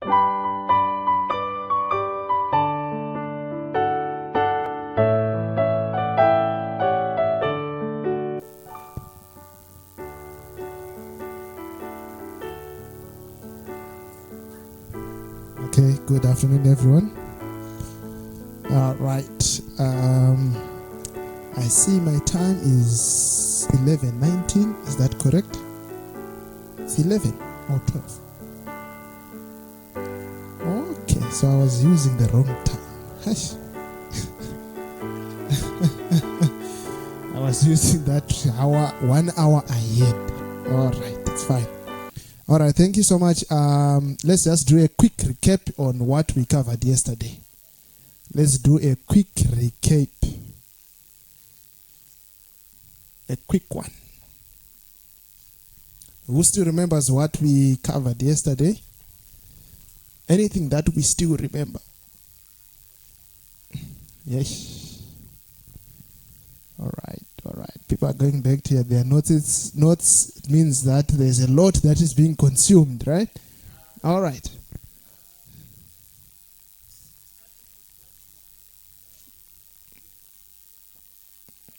Okay, good afternoon, everyone. All right. I see my time is 11:19. Is that correct? It's 11 or 12. Okay, so I was using the wrong time. Hush. I was using that 1 hour ahead. All right, that's fine. All right, thank you so much. Let's just do a quick recap on what we covered yesterday. Let's do a quick recap. A quick one. Who still remembers what we covered yesterday? Anything that we still remember? Yes. All right. People are going back to their notes. Notes means that there's a lot that is being consumed, right? All right.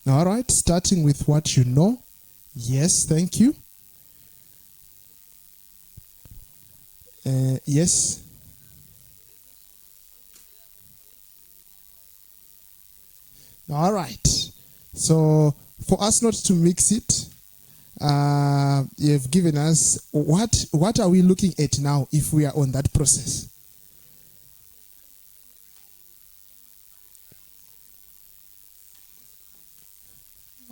All right, starting with what you know. Yes, thank you. Yes. All right. So for us not to mix it, you've given us what are we looking at now if we are on that process?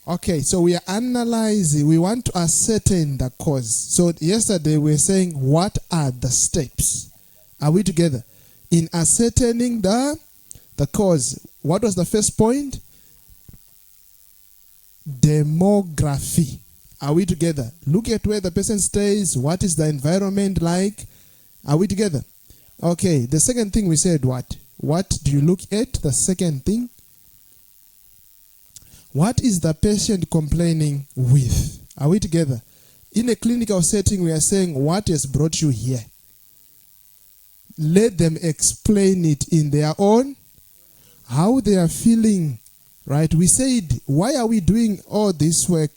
Okay, so we are analyzing, we want to ascertain the cause. So yesterday we were saying, what are the steps? Are we together? In ascertaining the cause. What was the first point? Demography. Are we together? Look at where the person stays. What is the environment like? Are we together? Okay, the second thing we said what? What do you look at? The second thing. What is the patient complaining with? Are we together? In a clinical setting, we are saying, what has brought you here? Let them explain it in their own, how they are feeling, right? We said, why are we doing all this work?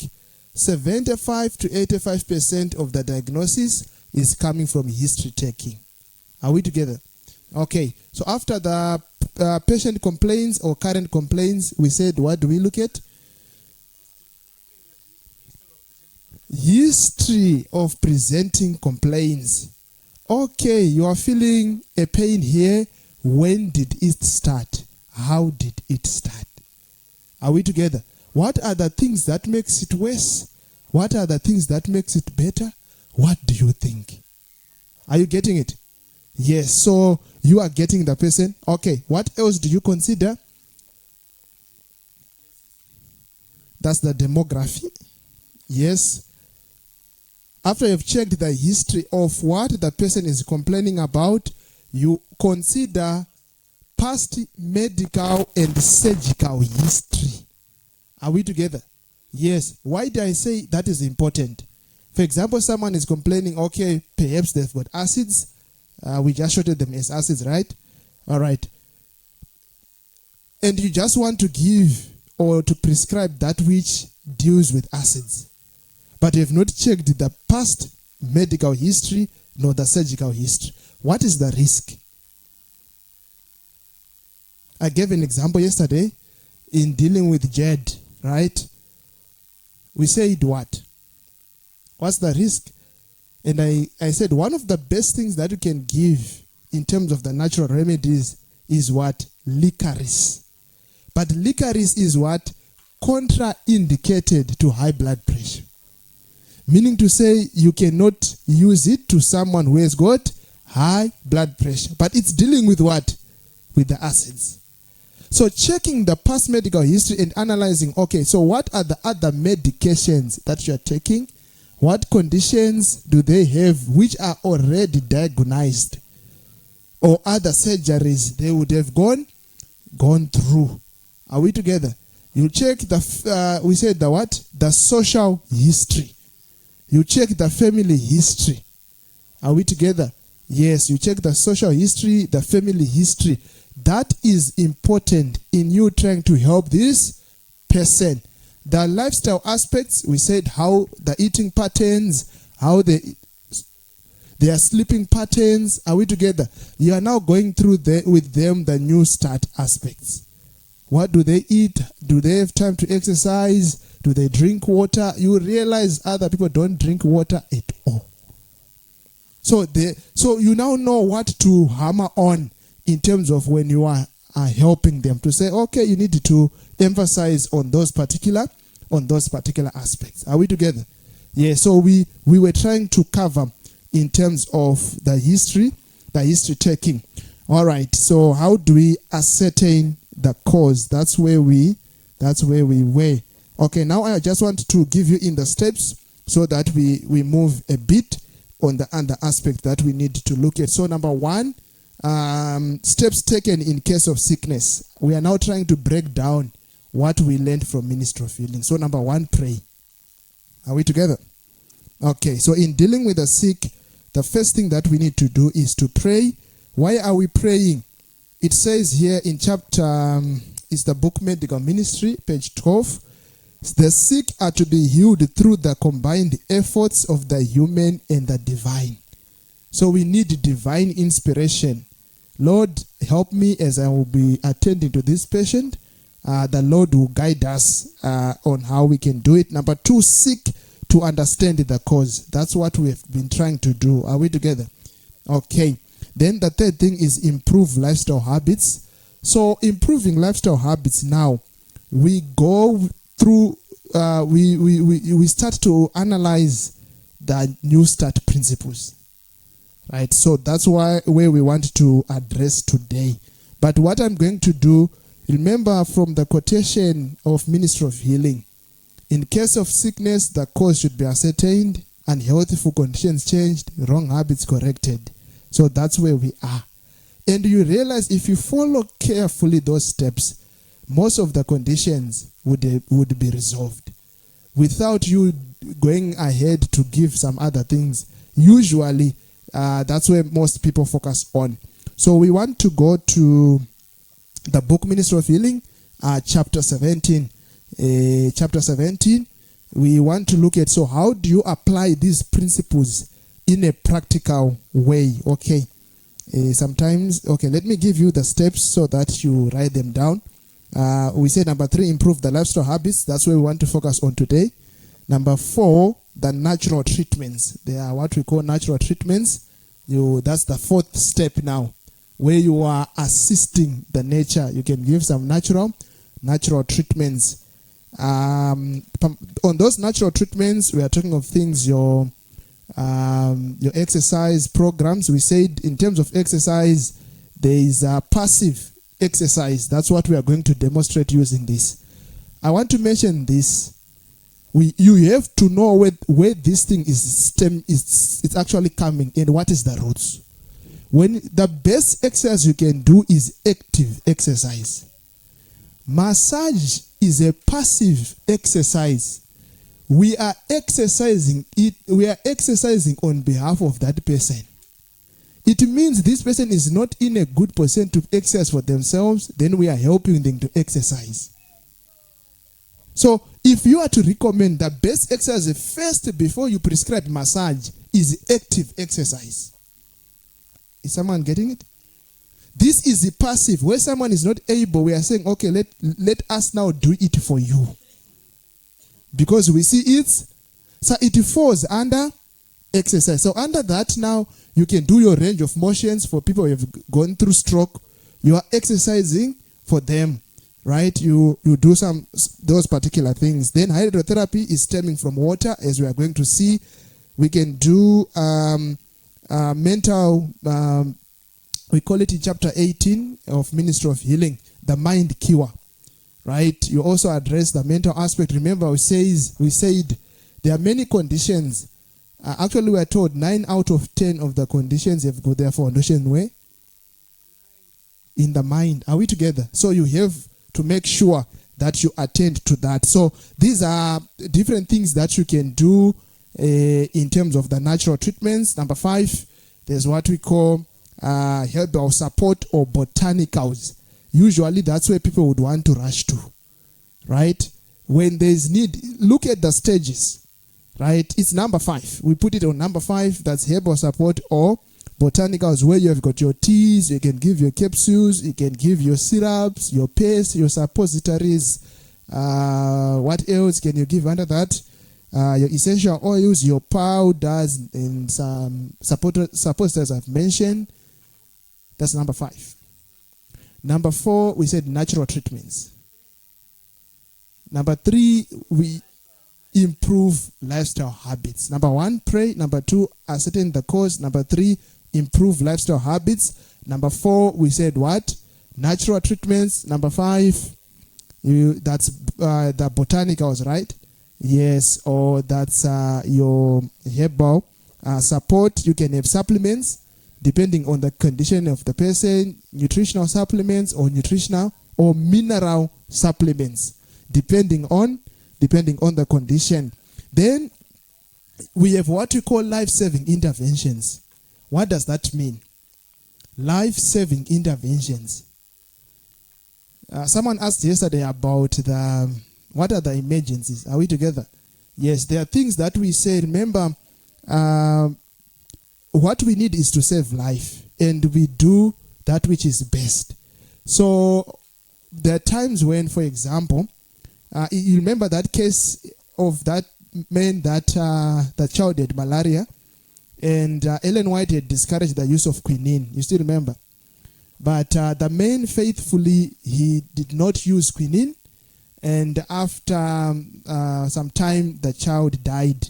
75 to 85% of the diagnosis is coming from history taking. Are we together? Okay, so after the patient complaints or current complaints, we said, what do we look at? History of presenting complaints. Okay, you are feeling a pain here. When did it start? How did it start? Are we together? What are the things that makes it worse? What are the things that makes it better? What do you think? Are you getting it? Yes, so you are getting the person. Okay, what else do you consider? That's the demography. Yes. After you've checked the history of what the person is complaining about, you consider past medical and surgical history. Are we together? Yes. Why do I say that is important? For example, someone is complaining, okay, perhaps they've got acids. We just shorted them as acids, right? All right. And you just want to give or to prescribe that which deals with acids. But you have not checked the past medical history nor the surgical history. What is the risk? I gave an example yesterday in dealing with JED, right? We said what? What's the risk? And I said one of the best things that you can give in terms of the natural remedies is what? Licorice. But licorice is what? Contraindicated to high blood pressure. Meaning to say you cannot use it to someone who has got high blood pressure. But it's dealing with what? With the acids. So checking the past medical history and analyzing, okay, so what are the other medications that you are taking? What conditions do they have which are already diagnosed? Or other surgeries they would have gone through. Are we together? You check we said the what? The social history. You check the family history. Are we together? Yes, you check the social history, the family history. That is important in you trying to help this person. The lifestyle aspects, we said how the eating patterns, how their sleeping patterns. Are we together? You are now going through with them the new start aspects. What do they eat? Do they have time to exercise? Do they drink water? You realize other people don't drink water at all. So you now know what to hammer on in terms of when you are helping them, to say, okay, you need to emphasize on those particular aspects. Are we together? Yeah, so we were trying to cover in terms of the history taking. All right, so how do we ascertain the cause? That's where we were. Okay, now I just want to give you in the steps so that we move a bit on the other aspect that we need to look at. So number one, steps taken in case of sickness. We are now trying to break down what we learned from Ministry of Healing. So number one, pray. Are we together? Okay, so in dealing with the sick, the first thing that we need to do is to pray. Why are we praying? It says here in chapter, it's the book Medical Ministry, page 12. The sick are to be healed through the combined efforts of the human and the divine. So we need divine inspiration. Lord, help me as I will be attending to this patient. The Lord will guide us on how we can do it. Number two, seek to understand the cause. That's what we have been trying to do. Are we together? Okay. Then the third thing is improve lifestyle habits. So improving lifestyle habits now, we go through, we start to analyze the new start principles. Right, so that's where we want to address today. But what I'm going to do, remember from the quotation of Ministry of Healing, in case of sickness, the cause should be ascertained, unhealthful conditions changed, wrong habits corrected. So that's where we are. And you realize if you follow carefully those steps, most of the conditions would be resolved. Without you going ahead to give some other things, usually that's where most people focus on. So we want to go to the book Ministry of Healing, chapter 17. Chapter 17, we want to look at, so how do you apply these principles in a practical way? Okay. Okay, let me give you the steps so that you write them down. We said number 3, improve the lifestyle habits. That's where we want to focus on today. Number 4, the natural treatments. They are what we call natural treatments. That's the 4th step now, where you are assisting the nature. You can give some natural treatments. On those natural treatments, we are talking of things, your exercise programs. We said in terms of exercise, there is a passive exercise. That's what we are going to demonstrate using this. I want to mention this. You have to know where this thing it's actually coming and what is the roots. When the best exercise you can do is active exercise. Massage is a passive exercise. We are exercising it. We are exercising on behalf of that person. It means this person is not in a good position to exercise for themselves. Then we are helping them to exercise. So if you are to recommend the best exercise first before you prescribe massage is active exercise. Is someone getting it? This is the passive. Where someone is not able, we are saying, okay, let us now do it for you. Because we see it, so it falls under exercise. So under that now, you can do your range of motions for people who have gone through stroke. You are exercising for them, right? You do those particular things. Then hydrotherapy is stemming from water, as we are going to see. We can do mental, we call it in chapter 18 of Ministry of Healing, the mind cure, right? You also address the mental aspect. Remember, we said there are many conditions. Actually, we are told 9 out of 10 of the conditions have got their foundation where? In the mind. Are we together? So you have to make sure that you attend to that. So these are different things that you can do in terms of the natural treatments. Number 5, There's what we call herbal support or botanicals. Usually that's where people would want to rush to, right? When there's need, look at the stages, right? It's number 5. We put it on number 5. That's herbal support or botanicals, where you have got your teas, you can give your capsules, you can give your syrups, your paste, your suppositories. What else can you give under that? Your essential oils, your powders, and some suppositories I've mentioned. That's number 5. Number 4, we said natural treatments. Number 3, we improve lifestyle habits. Number 1, pray. Number 2, ascertain the cause. Number 3, improve lifestyle habits. Number 4, we said what? Natural treatments. Number 5, that's the botanicals, right? Yes, or that's your herbal support. You can have supplements depending on the condition of the person, nutritional supplements or nutritional or mineral supplements, depending on the condition. Then we have what we call life-saving interventions. What does that mean? Life-saving interventions. Someone asked yesterday about what are the emergencies? Are we together? Yes, there are things that we say. Remember, what we need is to save life, and we do that which is best. So there are times when, for example, you remember that case of that man that the child had malaria, and Ellen White had discouraged the use of quinine. You still remember? But the man faithfully, he did not use quinine, and after some time the child died.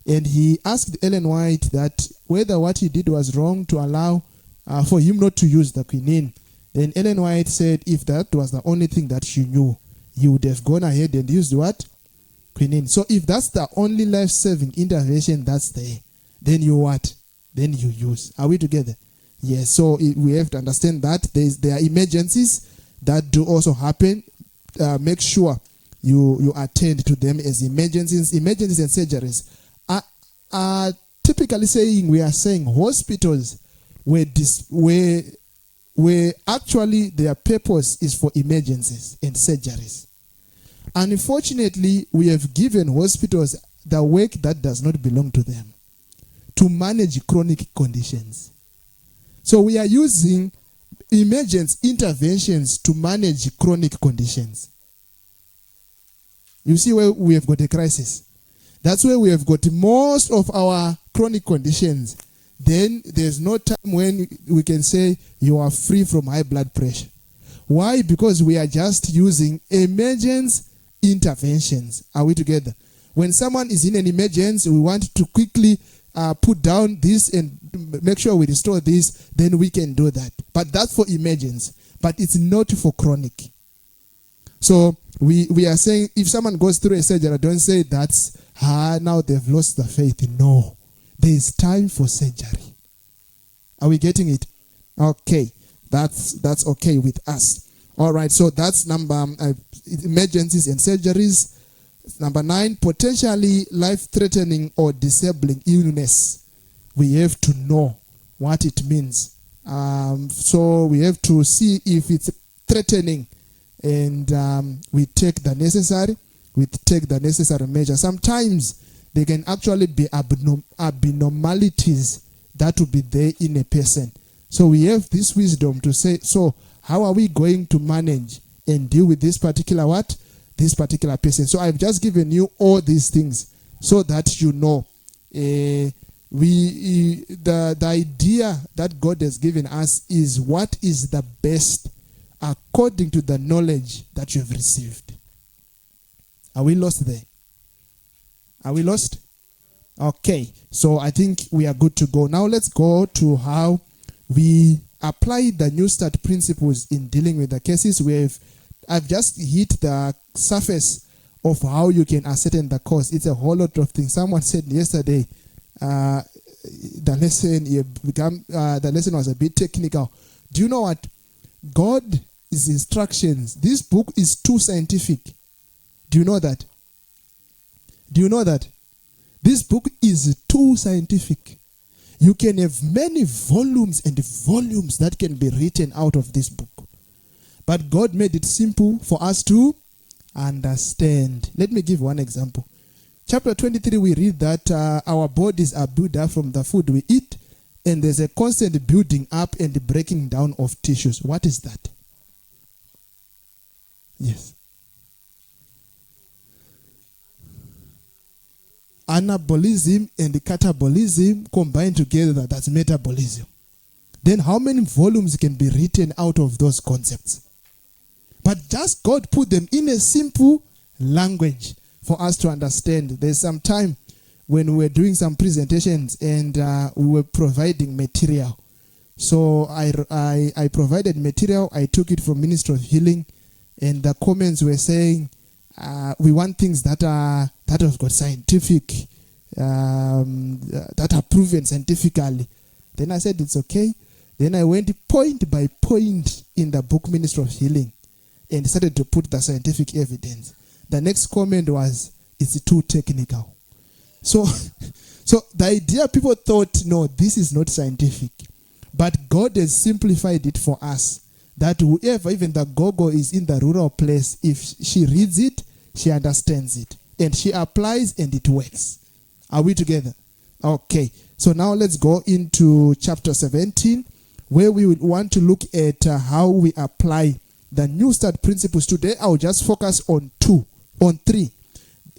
And he asked Ellen White that whether what he did was wrong to allow for him not to use the quinine. Then Ellen White said if that was the only thing that she knew, he would have gone ahead and used what? Quinine. So if that's the only life-saving intervention that's there, then you what? Then you use. Are we together? Yes. So we have to understand that there are emergencies that do also happen. Make sure you attend to them as emergencies and surgeries. Typically we are saying hospitals where actually their purpose is for emergencies and surgeries. Unfortunately, we have given hospitals the work that does not belong to them, to manage chronic conditions. So we are using emergency interventions to manage chronic conditions. You see where we have got a crisis. That's where we have got most of our chronic conditions. Then there's no time when we can say you are free from high blood pressure. Why? Because we are just using emergency interventions. Are we together? When someone is in an emergency, we want to quickly put down this and make sure we restore this, then we can do that. But that's for emergency. But it's not for chronic. So we are saying if someone goes through a surgery, don't say that's now they've lost the faith. No. There is time for surgery. Are we getting it? Okay. That's okay with us. All right. So that's number emergencies and surgeries. Number 9, potentially life-threatening or disabling illness. We have to know what it means. So we have to see if it's threatening, and we take the necessary measure. Sometimes there can actually be abnormalities that will be there in a person. So we have this wisdom to say, so how are we going to manage and deal with this particular what? This particular person. So I've just given you all these things so that you know. The idea that God has given us is what is the best according to the knowledge that you have received. Are we lost there? Are we lost? Okay. So I think we are good to go. Now let's go to how we apply the New Start principles in dealing with the cases. I've just hit the surface of how you can ascertain the cause. It's a whole lot of things. Someone said yesterday the lesson was a bit technical. Do you know what? God's instructions, this book is too scientific. Do you know that? Do you know that? This book is too scientific. You can have many volumes and volumes that can be written out of this book. But God made it simple for us to understand. Let me give one example. Chapter 23, we read that our bodies are built up from the food we eat, and there's a constant building up and breaking down of tissues. What is that? Yes. Anabolism and catabolism combined together, that's metabolism. Then how many volumes can be written out of those concepts? But just God put them in a simple language for us to understand. There's some time when we were doing some presentations and we were providing material. So I provided material. I took it from Ministry of Healing, and the comments were saying, we want things that have got scientific, that are proven scientifically. Then I said, it's okay. Then I went point by point in the book Ministry of Healing and started to put the scientific evidence. The next comment was, it's too technical. So the idea, people thought, no, this is not scientific. But God has simplified it for us, that whoever, even the gogo is in the rural place, if she reads it, she understands it. And she applies and it works. Are we together? Okay. So now let's go into chapter 17, where we would want to look at how we apply the New Start principles. Today I'll just focus on three.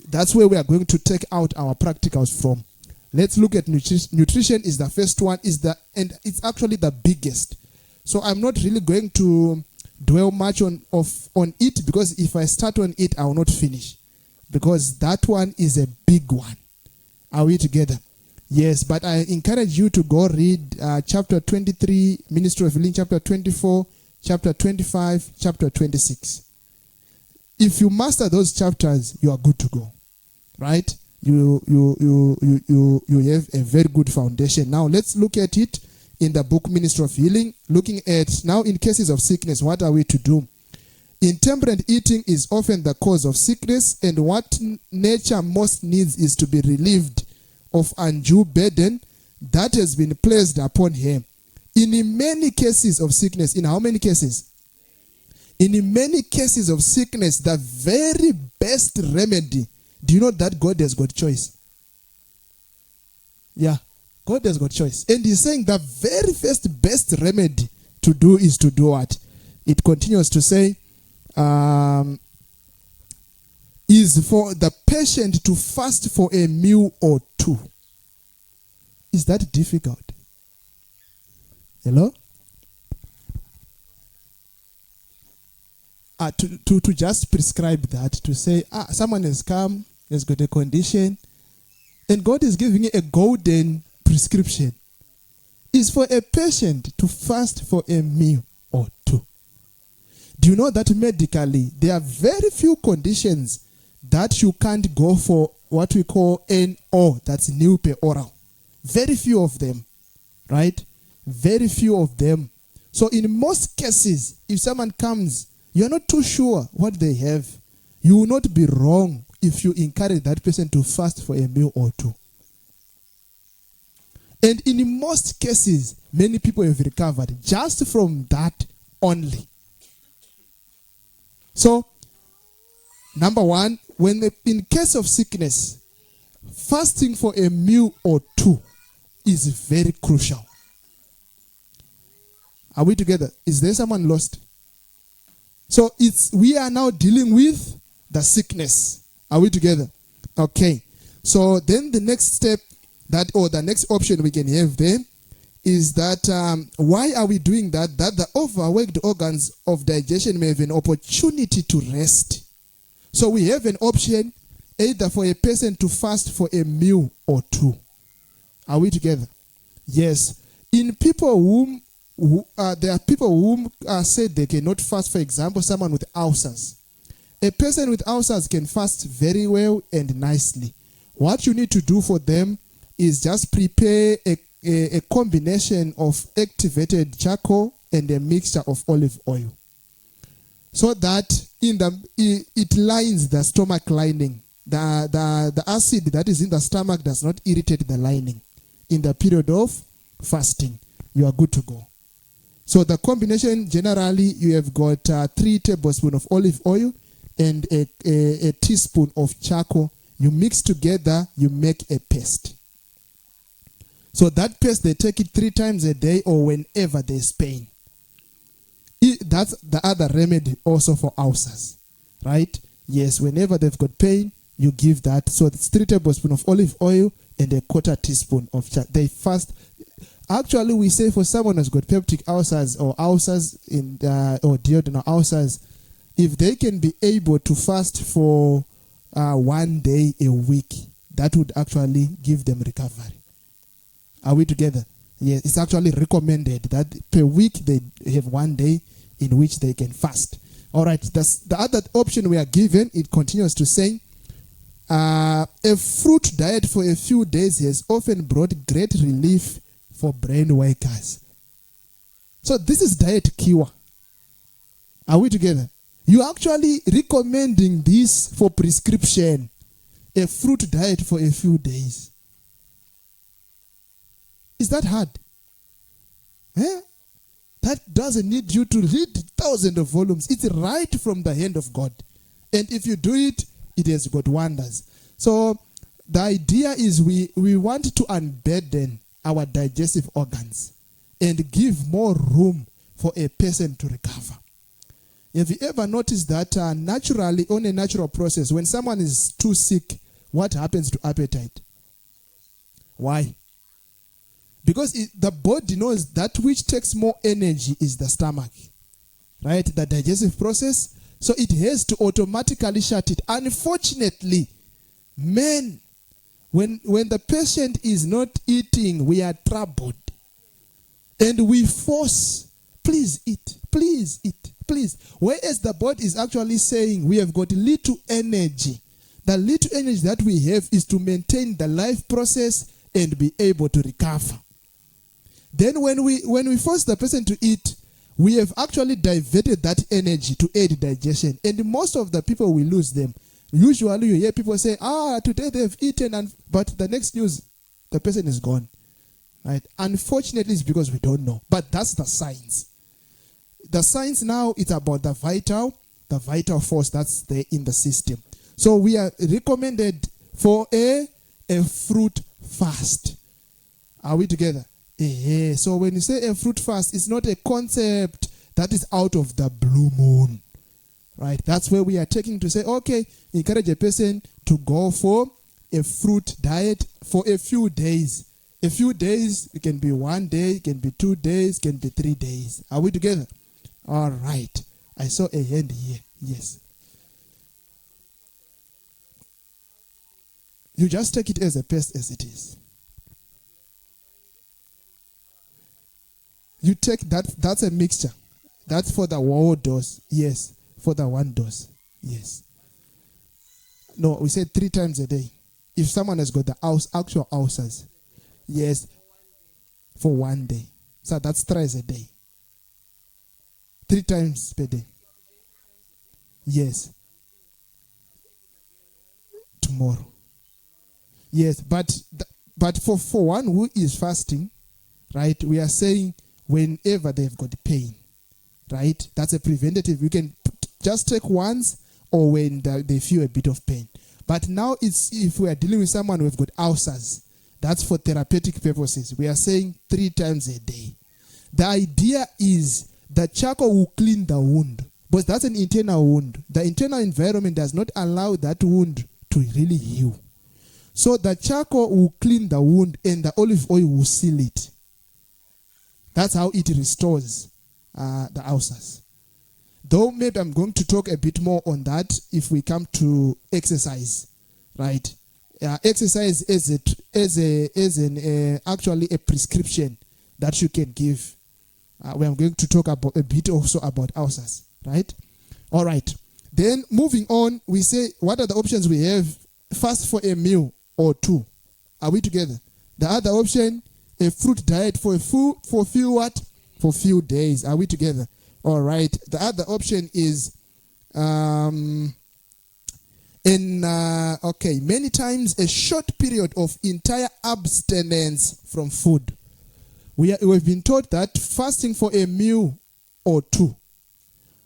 That's where we are going to take out our practicals from. Let's look at nutrition. Is the first one, and it's actually the biggest. So I'm not really going to dwell much on it, because if I start on it, I will not finish, because that one is a big one. Are we together? Yes, but I encourage you to go read chapter 23, Ministry of Healing, chapter 24, chapter 25, chapter 26. If you master those chapters, you are good to go, right? You have a very good foundation. Now let's look at it in the book Ministry of Healing, looking at now in cases of sickness, what are we to do? Intemperate eating is often the cause of sickness, and what nature most needs is to be relieved of undue burden that has been placed upon him. In many cases of sickness, in how many cases? In many cases of sickness, the very best remedy, do you know that God has got choice? Yeah, God has got choice. And he's saying the very first best remedy to do is to do what? It continues to say, is for the patient to fast for a meal or two. Is that difficult? Hello? To just prescribe that, to say, someone has come, has got a condition, and God is giving you a golden prescription. Is for a patient to fast for a meal or two. Do you know that medically, there are very few conditions that you can't go for what we call NO, that's new per oral. Very few of them, right? Very few of them. So in most cases, if someone comes, you're not too sure what they have, you will not be wrong if you encourage that person to fast for a meal or two. And in most cases, many people have recovered just from that only. So, number one, in case of sickness, fasting for a meal or two is very crucial. Are we together? Is there someone lost? So we are now dealing with the sickness. Are we together? Okay. So then the next step the next option we can have there is that why are we doing that? That the overworked organs of digestion may have an opportunity to rest. So we have an option either for a person to fast for a meal or two. Are we together? Yes. In people there are people whom said they cannot fast. For example, someone with ulcers. A person with ulcers can fast very well and nicely. What you need to do for them is just prepare a combination of activated charcoal and a mixture of olive oil, so that it lines the stomach lining. The acid that is in the stomach does not irritate the lining in the period of fasting, you are good to go. So the combination, generally, you have got 3 tablespoons of olive oil and a teaspoon of charcoal. You mix together, you make a paste. So that paste, they take it 3 times a day or whenever there's pain. That's the other remedy also for ulcers, right? Yes, whenever they've got pain, you give that. So it's 3 tablespoons of olive oil and a 1/4 teaspoon of charcoal. They fast. Actually, we say for someone who's got peptic ulcers or ulcers or duodenal ulcers, if they can be able to fast for 1 day a week, that would actually give them recovery. Are we together? Yes, it's actually recommended that per week they have 1 day in which they can fast. All right, that's the other option we are given. It continues to say, a fruit diet for a few days has often brought great relief for brain workers. So this is diet cure. Are we together? You're actually recommending this for prescription. A fruit diet for a few days. Is that hard? That doesn't need you to read thousands of volumes. It's right from the hand of God. And if you do it, it has got wonders. So the idea is we want to unburden our digestive organs and give more room for a person to recover. Have you ever noticed that naturally, on a natural process, when someone is too sick, what happens to appetite? Why? Because the body knows that which takes more energy is the stomach, right? The digestive process. So it has to automatically shut it. Unfortunately, men, when the patient is not eating, we are troubled. And we force, please eat, please eat, please. Whereas the body is actually saying we have got little energy. The little energy that we have is to maintain the life process and be able to recover. Then when we force the person to eat, we have actually diverted that energy to aid digestion. And most of the people, we lose them. Usually you hear people say, today they've eaten, but the next news, the person is gone. Right? Unfortunately, it's because we don't know. But that's the science. The science now, it's about the vital force that's there in the system. So we are recommended for a fruit fast. Are we together? So when you say a fruit fast, it's not a concept that is out of the blue moon. Right? That's where we are taking to say, okay, encourage a person to go for a fruit diet for a few days. A few days, it can be 1 day, it can be 2 days, it can be 3 days. Are we together? All right. I saw a hand here. Yes. You just take it as a paste as it is. You take that's a mixture. That's for the whole dose. Yes. For the 1 dose. Yes. No, we said 3 times a day. If someone has got the actual ulcers. Yes. For 1 day. So that's thrice a day. 3 times per day. Yes. Tomorrow. Yes, but for one who is fasting, right, we are saying whenever they've got pain, right, that's a preventative. You can just take once or when they feel a bit of pain. But now it's if we are dealing with someone who've got ulcers, that's for therapeutic purposes. We are saying 3 times a day. The idea is the charcoal will clean the wound, but that's an internal wound. The internal environment does not allow that wound to really heal. So the charcoal will clean the wound and the olive oil will seal it. That's how it restores the ulcers. Though maybe I'm going to talk a bit more on that if we come to exercise, right? Exercise is actually a prescription that you can give. We are going to talk about a bit also about ulcers, right? All right. Then moving on, we say what are the options we have? Fast for a meal or 2. Are we together? The other option, a fruit diet for few days. Are we together? All right. The other option is many times a short period of entire abstinence from food. we've been taught that fasting for a meal or two.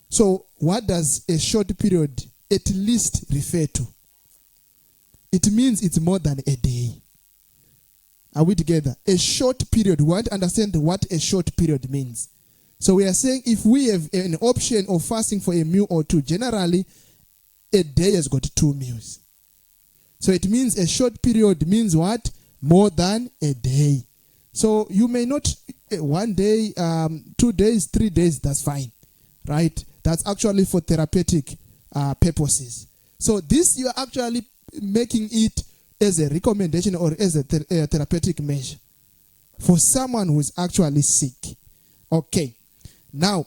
So what does a short period at least refer to? It means it's more than a day. Are we together? A short period. We want to understand what a short period means. So we are saying if we have an option of fasting for a meal or two, generally a day has got 2 meals. So it means a short period means what? More than a day. So you may not 1 day, 2 days, 3 days, that's fine. Right? That's actually for therapeutic purposes. So this you are actually making it as a recommendation or as a therapeutic measure for someone who is actually sick. Okay. Now,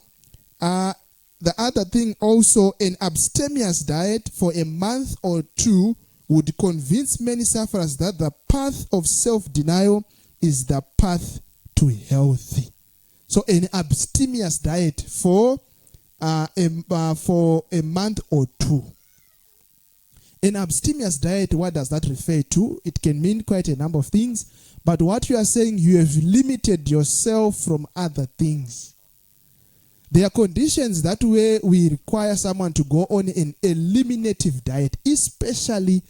the other thing also, an abstemious diet for a month or two would convince many sufferers that the path of self-denial is the path to health. So an abstemious diet for a month or two. An abstemious diet, what does that refer to? It can mean quite a number of things. But what you are saying, you have limited yourself from other things. There are conditions that way we require someone to go on an eliminative diet, especially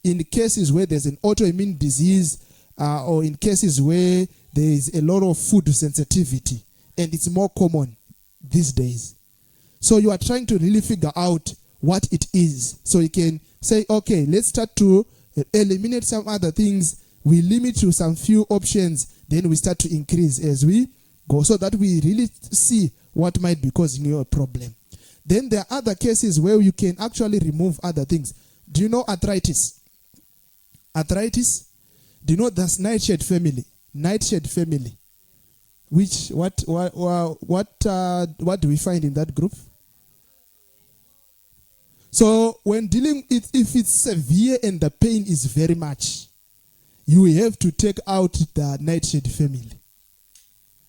in cases where there's an autoimmune disease or in cases where there is a lot of food sensitivity, and it's more common these days. So you are trying to really figure out what it is. So you can say, okay, let's start to eliminate some other things. We limit to some few options. Then we start to increase as we go so that we really see what might be causing you a problem. Then there are other cases where you can actually remove other things. Do you know arthritis? Arthritis? Do you know that's nightshade family? Nightshade family. What do we find in that group? So when dealing with, if it's severe and the pain is very much, you have to take out the nightshade family.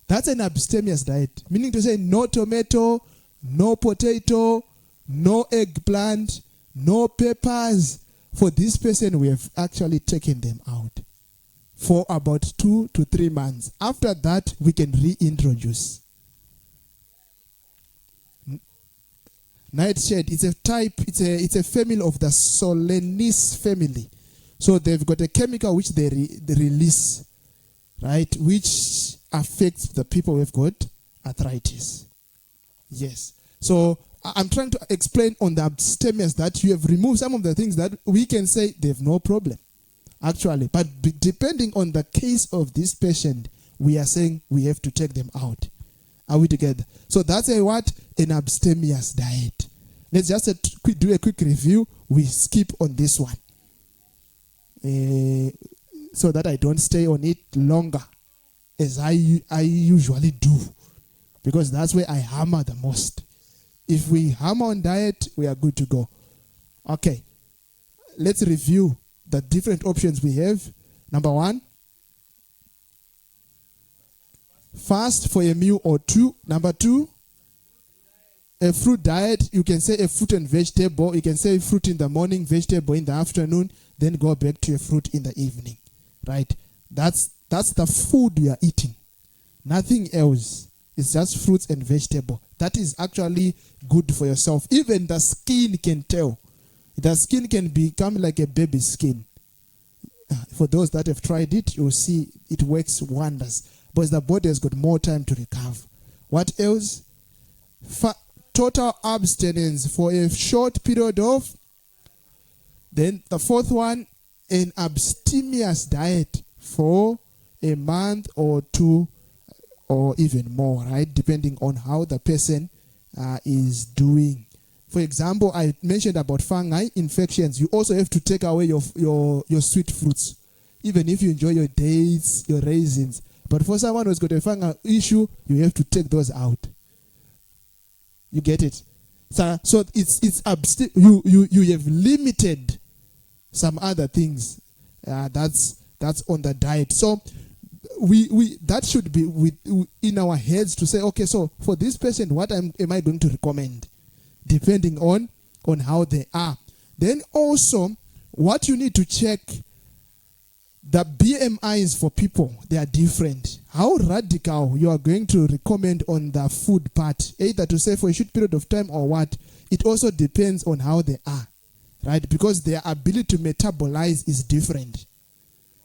That's an abstemious diet, meaning to say no tomato, no potato, no eggplant, no peppers. For this person, we have actually taken them out for about 2 to 3 months. After that, we can reintroduce. Nightshade, it's a type, it's a family of the Solenis family. So they've got a chemical which they release, right, which affects the people who've got arthritis. Yes. So I'm trying to explain on the abstemious that you have removed some of the things that we can say they have no problem, actually. But depending on the case of this patient, we are saying we have to take them out. Are we together? So that's a what? An abstemious diet. Let's just do a quick review. We skip on this one. So that I don't stay on it longer as I usually do. Because that's where I hammer the most. If we hammer on diet, we are good to go. Okay. Let's review the different options we have. Number 1. Fast for a meal or two. Number 2, a fruit diet. You can say a fruit and vegetable. You can say fruit in the morning, vegetable in the afternoon, then go back to a fruit in the evening. Right? That's the food you are eating. Nothing else. It's just fruits and vegetable. That is actually good for yourself. Even the skin can tell. The skin can become like a baby skin. For those that have tried it, you'll see it works wonders. But the body has got more time to recover. What else? Total abstinence for a short period of. Then the 4th one, an abstemious diet for a month or 2 or even more, right? Depending on how the person is doing. For example, I mentioned about fungi infections. You also have to take away your sweet fruits. Even if you enjoy your dates, your raisins. But for someone who's got a fungal issue, you have to take those out. You get it? So it's you have limited some other things. That's on the diet. So we that should be in our heads to say, okay, so for this person, what am I going to recommend? Depending on how they are. Then also, what you need to check The BMIs for people, they are different. How radical you are going to recommend on the food part, either to say for a short period of time or what, it also depends on how they are, right? Because their ability to metabolize is different.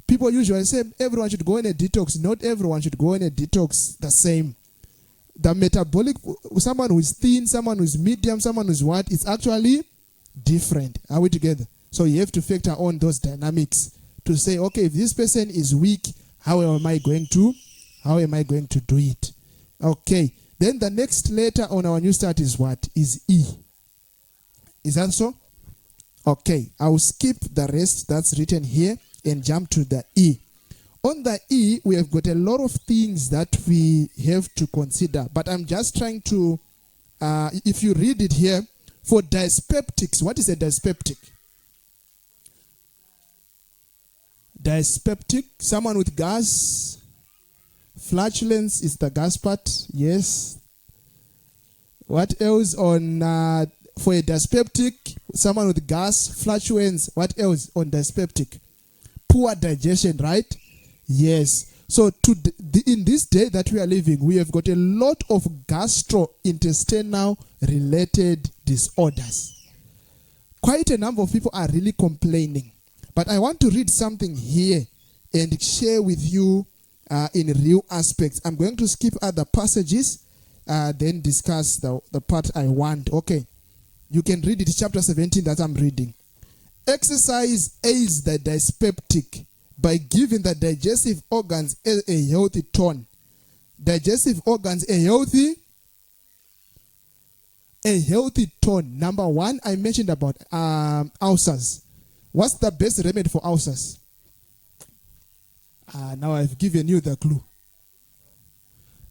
People usually say everyone should go in a detox. Not everyone should go in a detox the same. The metabolic, someone who is thin, someone who is medium, someone who is what, it's actually different. Are we together? So you have to factor on those dynamics to say, okay, if this person is weak, how am I going to do it? Okay. Then the next letter on our new start is what? Is E. Is that so? Okay. I'll skip the rest that's written here and jump to the E. On the E, we have got a lot of things that we have to consider. But I'm just trying to, if you read it here, for dyspeptics, what is a dyspeptic? Dyspeptic, someone with gas. Flatulence is the gas part, yes. What else on, for a dyspeptic, someone with gas, flatulence, what else on dyspeptic? Poor digestion, right? Yes. So in this day that we are living, we have got a lot of gastrointestinal related disorders. Quite a number of people are really complaining. But I want to read something here and share with you in real aspects. I'm going to skip other passages, then discuss the part I want. Okay. You can read it, chapter 17 that I'm reading. Exercise aids the dyspeptic by giving the digestive organs a healthy tone. Digestive organs, a healthy tone. Number one, I mentioned about ulcers. What's the best remedy for ulcers? Now I've given you the clue.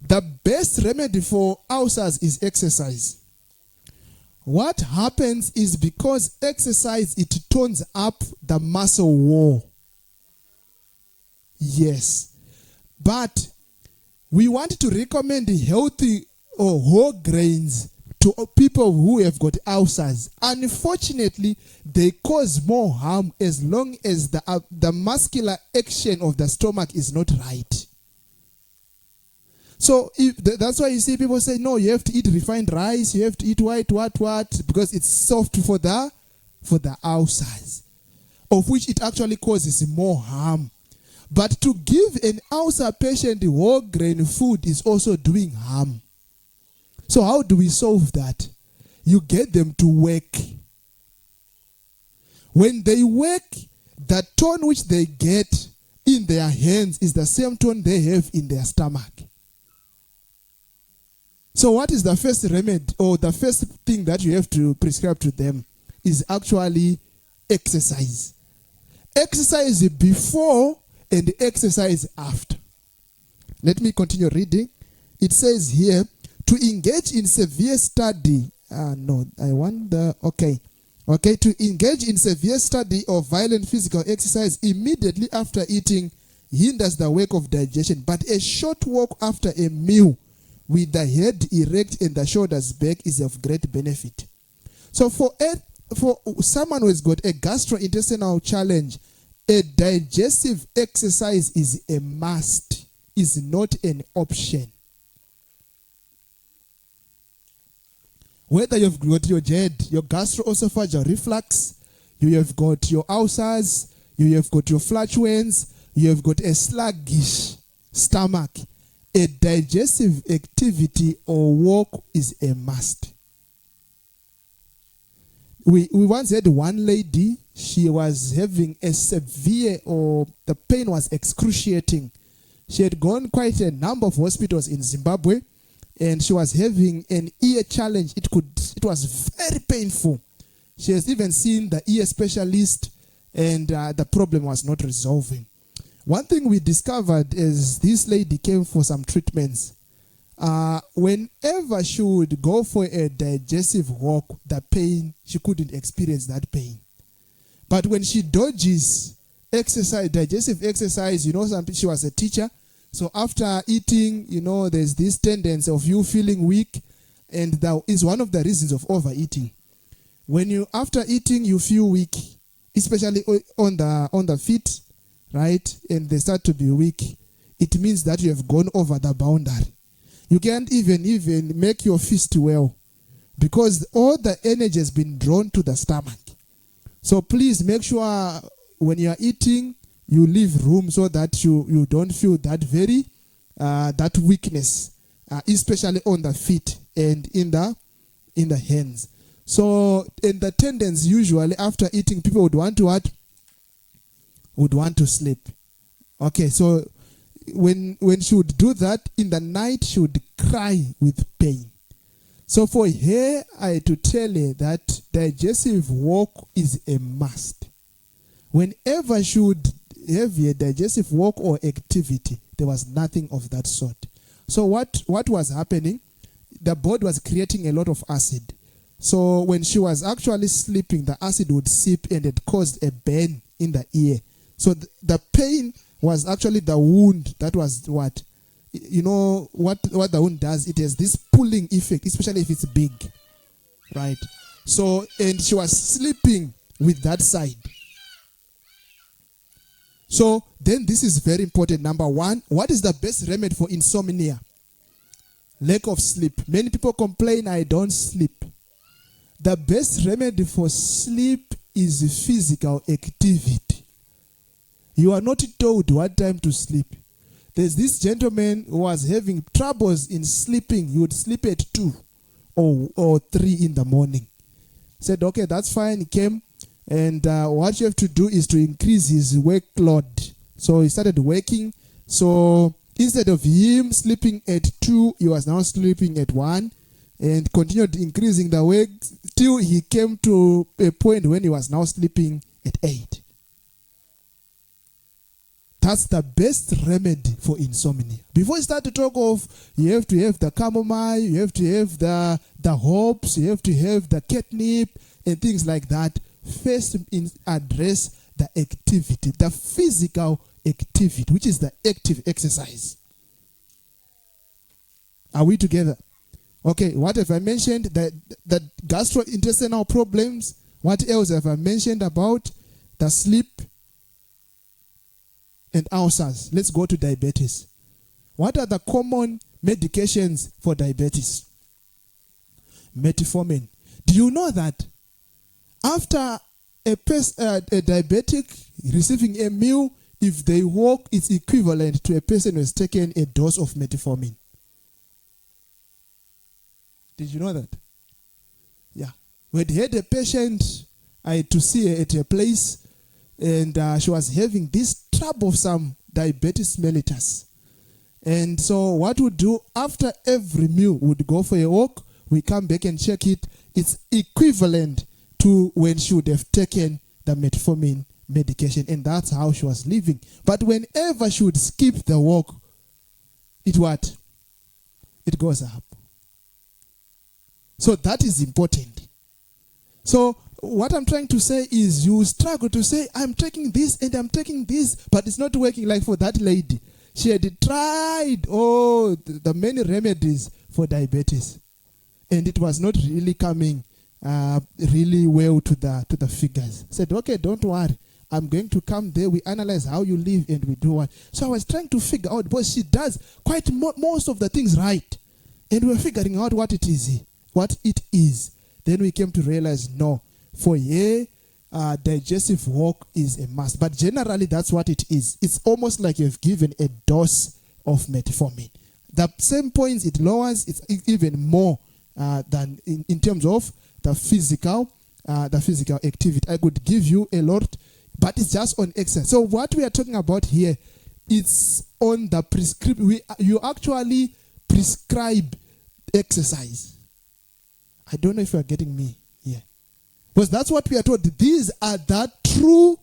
The best remedy for ulcers is exercise. What happens is because exercise, it tones up the muscle wall. Yes. But we want to recommend healthy or whole grains to people who have got ulcers. Unfortunately, they cause more harm as long as the muscular action of the stomach is not right. So that's why you see people say, no, you have to eat refined rice, you have to eat what, because it's soft for the ulcers, of which it actually causes more harm. But to give an ulcer patient whole grain food is also doing harm. So how do we solve that? You get them to work. When they work, the tone which they get in their hands is the same tone they have in their stomach. So what is the first remedy, or the first thing that you have to prescribe to them is actually exercise. Exercise before and exercise after. Let me continue reading. It says here, to engage in severe study. To engage in severe study of violent physical exercise immediately after eating hinders the work of digestion. But a short walk after a meal with the head erect and the shoulders back is of great benefit. So for someone who has got a gastrointestinal challenge, a digestive exercise is a must, is not an option. Whether you've got your GERD, your gastroesophageal reflux, you have got your ulcers, you have got your flatulence, you have got a sluggish stomach, a digestive activity or walk is a must. We once had one lady, she was having a severe, or the pain was excruciating. She had gone quite a number of hospitals in Zimbabwe, and she was having an ear challenge. It was very painful. She has even seen the ear specialist, and the problem was not resolving. One thing we discovered is this lady came for some treatments. Whenever she would go for a digestive walk, the pain, she couldn't experience that pain. But when she dodges exercise, digestive exercise, she was a teacher. So after eating, there's this tendency of you feeling weak, and that is one of the reasons of overeating. When after eating, you feel weak, especially on the feet, right, and they start to be weak, it means that you have gone over the boundary. You can't even make your fist well because all the energy has been drawn to the stomach. So please make sure when you are eating, you leave room so that you don't feel that that weakness, especially on the feet and in the hands. So in the tendency, usually after eating, people would want to what? Would want to sleep. Okay, so when she would do that in the night, she would cry with pain. So for her, I had to tell her that digestive work is a must. Whenever she would have a digestive work or activity, there was nothing of that sort. So what was happening? The body was creating a lot of acid. So when she was actually sleeping, the acid would seep and it caused a burn in the ear. So the pain was actually the wound. That was what? You know what the wound does? It has this pulling effect, especially if it's big. Right? So, and she was sleeping with that side. So then this is very important. Number one, what is the best remedy for insomnia? Lack of sleep. Many people complain, I don't sleep. The best remedy for sleep is physical activity. You are not told what time to sleep. There's this gentleman who was having troubles in sleeping. He would sleep at 2 or 3 in the morning. Said, okay, that's fine. He came, and what you have to do is to increase his workload. So he started working. So instead of him sleeping at 2, he was now sleeping at 1 and continued increasing the work till he came to a point when he was now sleeping at 8. That's the best remedy for insomnia. Before you start to talk of, you have to have the chamomile, you have to have the hops, you have to have the catnip and things like that. First, address the activity, the physical activity, which is the active exercise. Are we together? Okay, what have I mentioned? The gastrointestinal problems. What else have I mentioned about? The sleep and ulcers. Let's go to diabetes. What are the common medications for diabetes? Metformin. Do you know that after a diabetic receiving a meal, if they walk, it's equivalent to a person who has taken a dose of metformin? Did you know that? Yeah. We had a patient, I had to see her at a place, and she was having this troublesome diabetes mellitus. And so what we do after every meal, we'd go for a walk, we come back and check it. It's equivalent to when she would have taken the metformin medication, and that's how she was living. But whenever she would skip the walk, it goes up. So that is important. So what I'm trying to say is, you struggle to say, I'm taking this and I'm taking this, but it's not working. Like for that lady, she had tried the many remedies for diabetes, and it was not really coming really well to the figures. Said, okay, don't worry, I'm going to come there, we analyze how you live and we do what. So I was trying to figure out, but she does quite most of the things right, and we were figuring out what it is. Then we came to realize, no, for her, digestive work is a must. But generally, that's what it is. It's almost like you've given a dose of metformin. The same points it lowers, it's even more than in terms of the physical activity. I could give you a lot, but it's just on exercise. So what we are talking about here, it's on the prescription. You actually prescribe exercise. I don't know if you are getting me here. Because that's what we are told. These are the true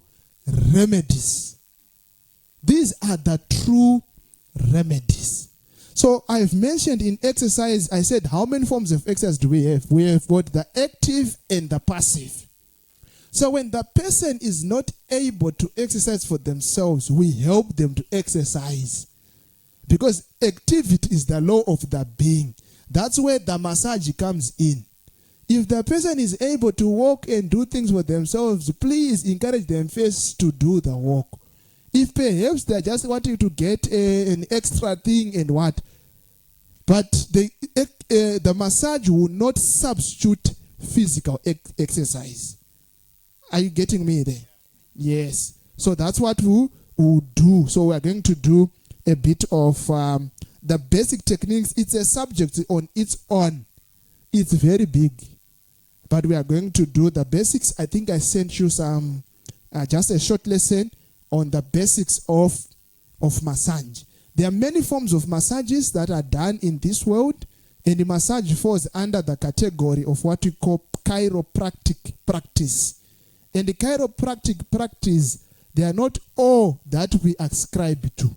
remedies. These are the true remedies. So I've mentioned in exercise, I said, how many forms of exercise do we have? We have both the active and the passive. So when the person is not able to exercise for themselves, we help them to exercise. Because activity is the law of the being. That's where the massage comes in. If the person is able to walk and do things for themselves, please encourage them first to do the work. If perhaps they're just wanting to get an extra thing and what, but the massage will not substitute physical exercise. Are you getting me there? Yes. So that's what we will do. So we are going to do a bit of the basic techniques. It's a subject on its own. It's very big. But we are going to do the basics. I think I sent you some, just a short lesson on the basics of massage. There are many forms of massages that are done in this world, and the massage falls under the category of what we call chiropractic practice. And the chiropractic practice, they are not all that we ascribe to.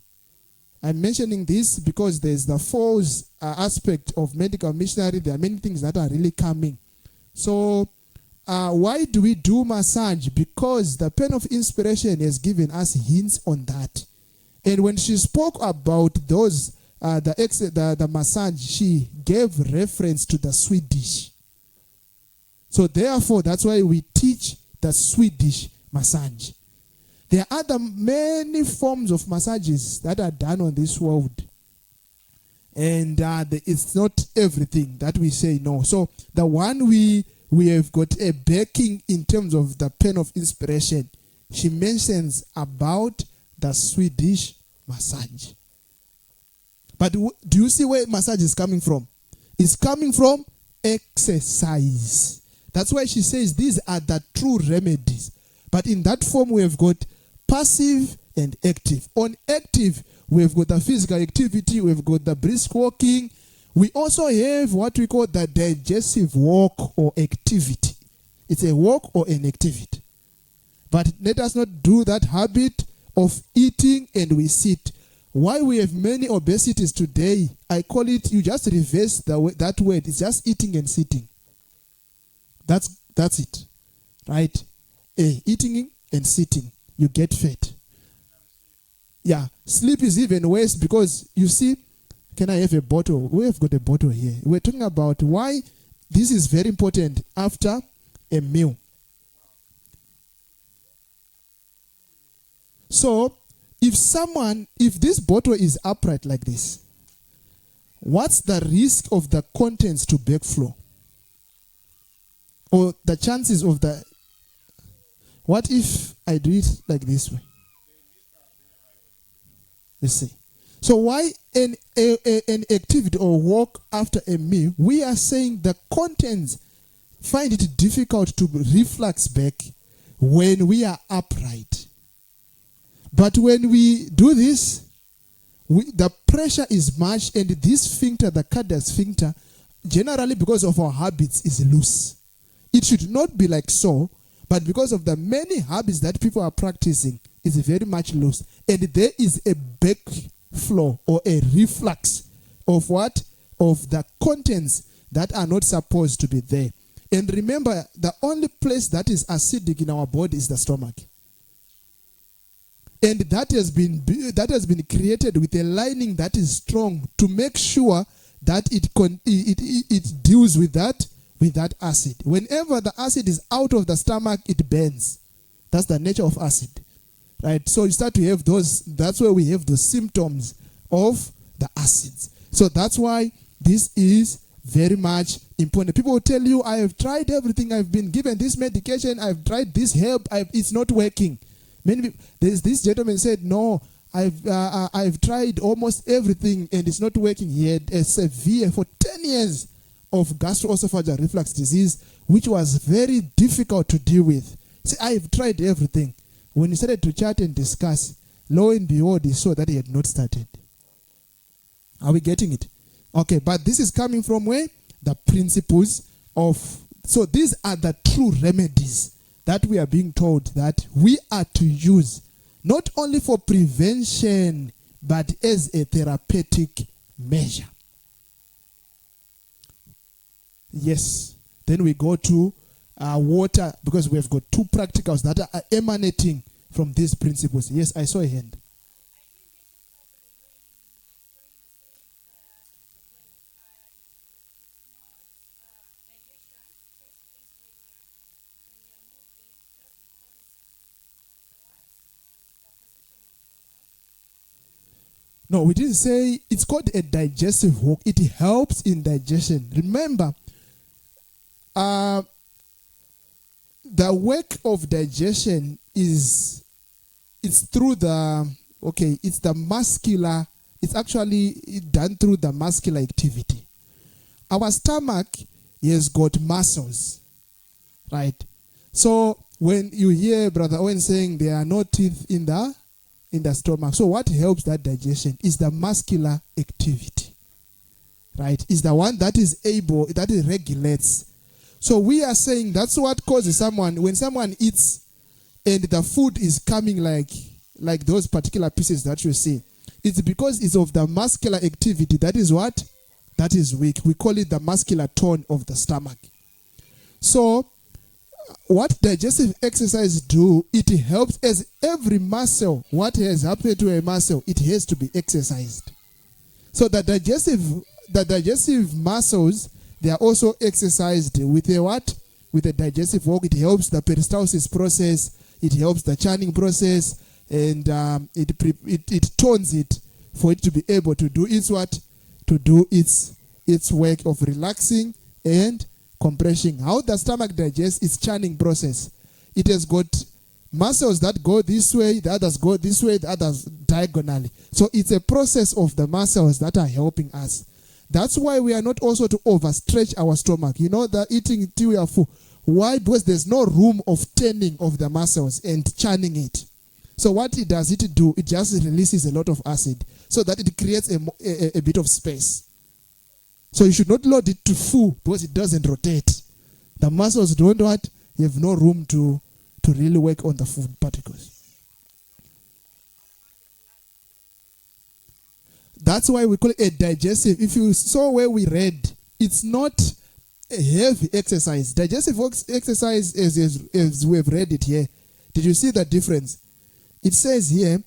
I'm mentioning this because there's the false aspect of medical missionary. There are many things that are really coming. So why do we do massage? Because the pen of inspiration has given us hints on that. And when she spoke about those, the massage, she gave reference to the Swedish. So therefore, that's why we teach the Swedish massage. There are many forms of massages that are done on this world. And it's not everything that we say no. So the one we have got a backing in terms of the pen of inspiration. She mentions about the Swedish massage. But do you see where massage is coming from? It's coming from exercise. That's why she says these are the true remedies. But in that form we have got passive and active. On active, we have got the physical activity, we have got the brisk walking. We also have what we call the digestive walk or activity. It's a walk or an activity. But let us not do that habit of eating and we sit. Why we have many obesities today, I call it, you just reverse that word. It's just eating and sitting. That's it. Right? Eating and sitting. You get fat. Yeah. Sleep is even worse because you see, can I have a bottle? We have got a bottle here. We're talking about why this is very important after a meal. So, if this bottle is upright like this, what's the risk of the contents to backflow? Or the chances of the... What if I do it like this way? Let's see. So why an activity or walk after a meal, we are saying the contents find it difficult to reflux back when we are upright. But when we do this, the pressure is much, and this sphincter, the cardiac sphincter, generally because of our habits, is loose. It should not be like so, but because of the many habits that people are practicing, it's very much loose. And there is a backflow or a reflux of what? Of the contents that are not supposed to be there. And remember, the only place that is acidic in our body is the stomach. And that has been created with a lining that is strong to make sure that it deals with that acid. Whenever the acid is out of the stomach, it burns. That's the nature of acid. Right? So you start to have that's where we have the symptoms of the acids. So that's why this is very much important. People will tell you, I have tried everything, I've been given this medication, I've tried this herb, it's not working. Many people, this gentleman said, no, I've tried almost everything and it's not working. He had a severe, for 10 years, of gastroesophageal reflux disease, which was very difficult to deal with. See, I've tried everything. When he started to chat and discuss, lo and behold, he saw that he had not started. Are we getting it? Okay, but this is coming from where? The principles of... So these are the true remedies that we are being told that we are to use, not only for prevention, but as a therapeutic measure. Yes. Then we go to water, because we have got two practicals that are emanating from these principles. Yes, I saw a hand. No, we didn't say it's called a digestive work. It helps in digestion. Remember, the work of digestion it's through it's the muscular, it's actually done through the muscular activity. Our stomach has got muscles, right? So when you hear Brother Owen saying there are no teeth in the stomach, so what helps that digestion is the muscular activity, right? Is the one that is able, that it regulates. So we are saying that's what causes someone, when someone eats and the food is coming like those particular pieces that you see, it's because it's of the muscular activity that is what? That is weak. We call it the muscular tone of the stomach. So what digestive exercise do, it helps as every muscle, what has happened to a muscle, it has to be exercised. So the digestive muscles, they are also exercised with a what? With a digestive work. It helps the peristalsis process, it helps the churning process, and it tones it for it to be able to do its what? To do its work of relaxing and compression. How the stomach digests its churning process. It has got muscles that go this way, the others go this way, the others diagonally. So it's a process of the muscles that are helping us. That's why we are not also to overstretch our stomach. You know, the eating till we are full. Why? Because there's no room of turning of the muscles and churning it. So what it does, it just releases a lot of acid so that it creates a bit of space. So you should not load it to full because it doesn't rotate. The muscles don't what? You have no room to really work on the food particles. That's why we call it a digestive. If you saw where we read, it's not a heavy exercise. Digestive exercise as we have read it here. Did you see the difference? It says here,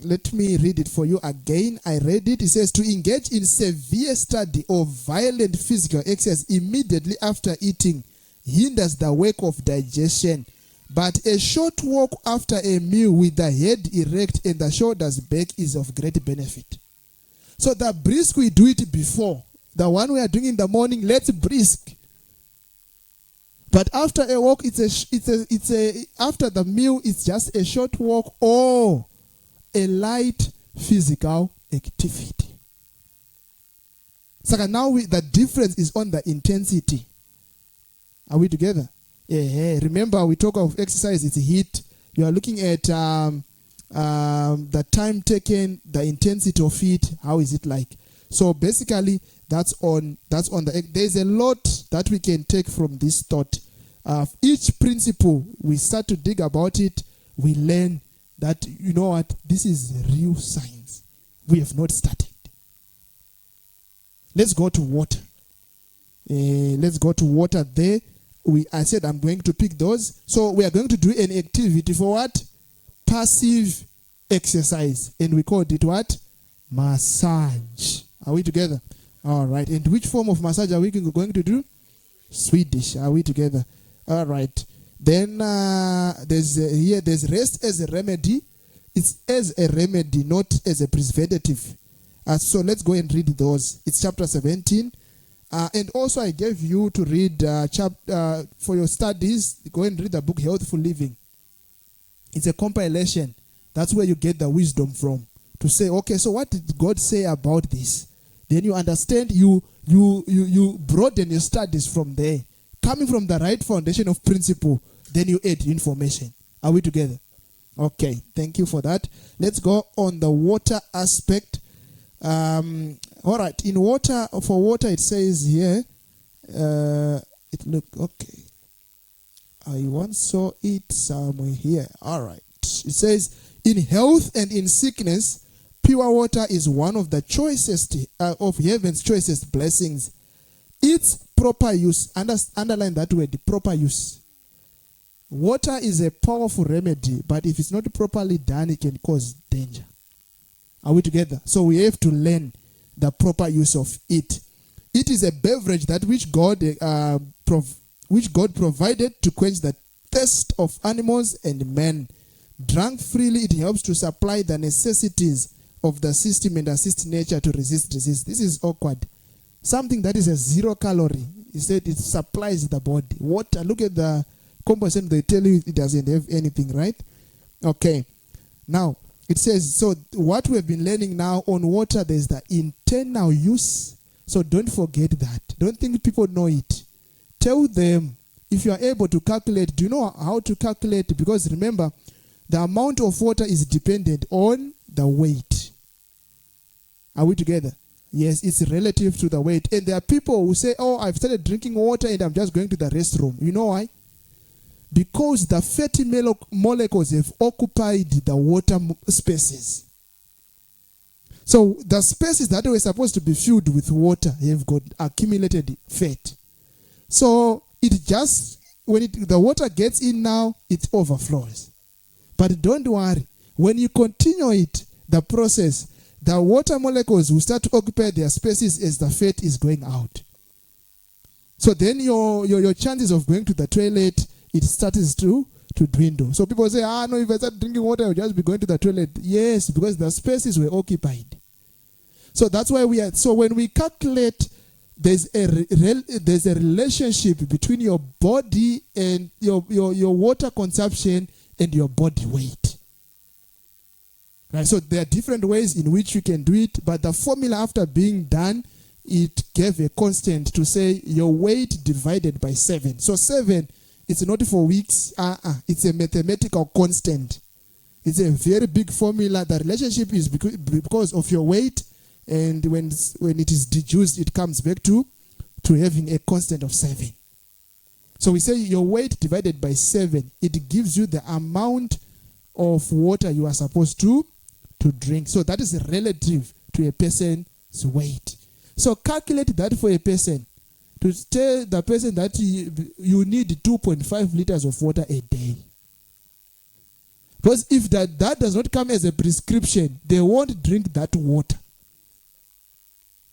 let me read it for you again. I read it. It says to engage in severe study or violent physical exercise immediately after eating hinders the work of digestion. But a short walk after a meal with the head erect and the shoulders back is of great benefit. So the brisk, we do it before. The one we are doing in the morning, let's brisk. But after a walk, after the meal, it's just a short walk or a light physical activity. So now the difference is on the intensity. Are we together? Yeah. Remember, we talk of exercise, it's heat. You are looking at the time taken, the intensity of it, how is it like? So basically, that's on there's a lot that we can take from this thought. Each principle, we start to dig about it, we learn that, you know what, this is real science. We have not started. Let's go to water. Let's go to water there. I said I'm going to pick those. So we are going to do an activity for what? Passive exercise. And we called it what? Massage. Are we together? All right. And which form of massage are we going to do? Swedish. Are we together? All right. Then there's rest as a remedy. It's as a remedy, not as a preventative. So let's go and read those. It's chapter 17. And also I gave you to read for your studies, go and read the book Healthful Living. It's a compilation. That's where you get the wisdom from. To say, okay, so what did God say about this? Then you understand, you broaden your studies from there. Coming from the right foundation of principle, then you add information. Are we together? Okay, thank you for that. Let's go on the water aspect. All right, for water it says here, okay. I once saw it somewhere here. All right. It says, in health and in sickness, pure water is one of the choicest, of heaven's choicest blessings. Its proper use, underline that word, the proper use. Water is a powerful remedy, but if it's not properly done, it can cause danger. Are we together? So we have to learn the proper use of it. It is a beverage that which God provided to quench the thirst of animals and men. Drunk freely, it helps to supply the necessities of the system and assist nature to resist disease. This is awkward. Something that is a 0 calorie, he said it supplies the body. Water, look at the composition, they tell you it doesn't have anything, right? Okay. Now, it says, so what we have been learning now on water, there's the internal use. So don't forget that. Don't think people know it. Tell them, if you are able to calculate, do you know how to calculate? Because remember, the amount of water is dependent on the weight. Are we together? Yes, it's relative to the weight. And there are people who say, oh, I've started drinking water and I'm just going to the restroom. You know why? Because the fatty molecules have occupied the water spaces. So the spaces that were supposed to be filled with water have got accumulated fat. So it just, when the water gets in now, it overflows. But don't worry, when you continue the process, the water molecules will start to occupy their spaces as the fat is going out. So then your chances of going to the toilet, it starts to dwindle. So people say, no, if I start drinking water, I'll just be going to the toilet. Yes, because the spaces were occupied. So that's why so when we calculate, there's a relationship between your body and your water consumption and your body weight. Right? So there are different ways in which you can do it, but the formula after being done, it gave a constant to say your weight divided by 7. So 7, it's not for weeks. It's a mathematical constant. It's a very big formula. The relationship is because of your weight, and when it is deduced, it comes back to having a constant of 7. So we say your weight divided by 7, it gives you the amount of water you are supposed to drink. So that is relative to a person's weight. So calculate that for a person. To tell the person that you need 2.5 liters of water a day. Because if that does not come as a prescription, they won't drink that water.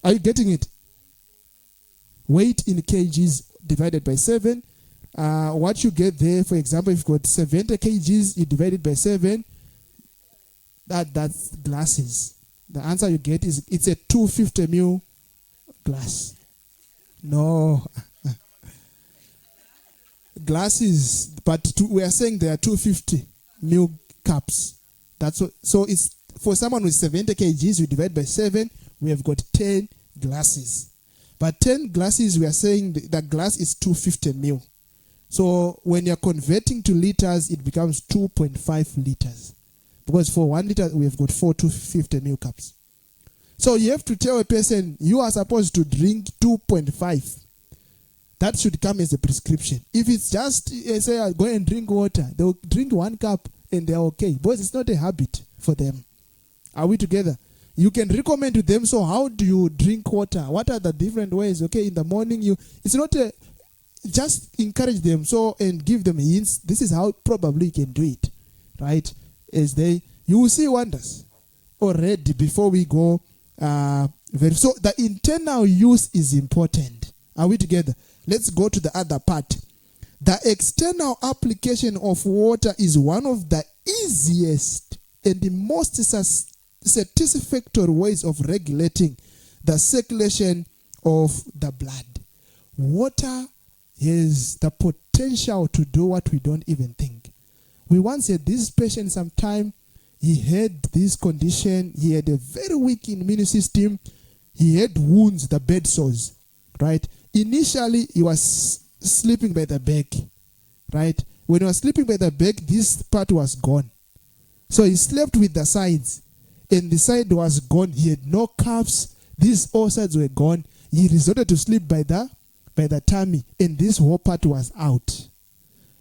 Are you getting it? Weight in kgs divided by 7. What you get there, for example, if you've got 70 kgs, you divide it by 7. That's glasses. The answer you get is it's a 250 ml glass. No. Glasses, but we are saying there are 250 ml cups. That's what, so it's for someone with 70 kgs, we divide by 7, we have got 10 glasses. But 10 glasses, we are saying the glass is 250 ml. So when you're converting to liters, it becomes 2.5 liters. Because for 1 liter, we have got 4 250 ml cups. So you have to tell a person, you are supposed to drink 2.5. That should come as a prescription. If it's just, say, go and drink water, they'll drink 1 cup and they're okay. Because it's not a habit for them. Are we together? You can recommend to them, so how do you drink water? What are the different ways? Okay, in the morning, it's not a, just encourage them and give them hints. This is how probably you can do it. Right? You will see wonders already before we go. So the internal use is important. Are we together? Let's go to the other part. The external application of water is one of the easiest and the most satisfactory ways of regulating the circulation of the blood. Water has the potential to do what we don't even think. We once had this patient sometime. He had this condition. He had a very weak immune system. He had wounds, the bed sores, right? Initially, he was sleeping by the back, right? When he was sleeping by the back, this part was gone. So he slept with the sides, and the side was gone. He had no calves. These all sides were gone. He resorted to sleep by the tummy, and this whole part was out.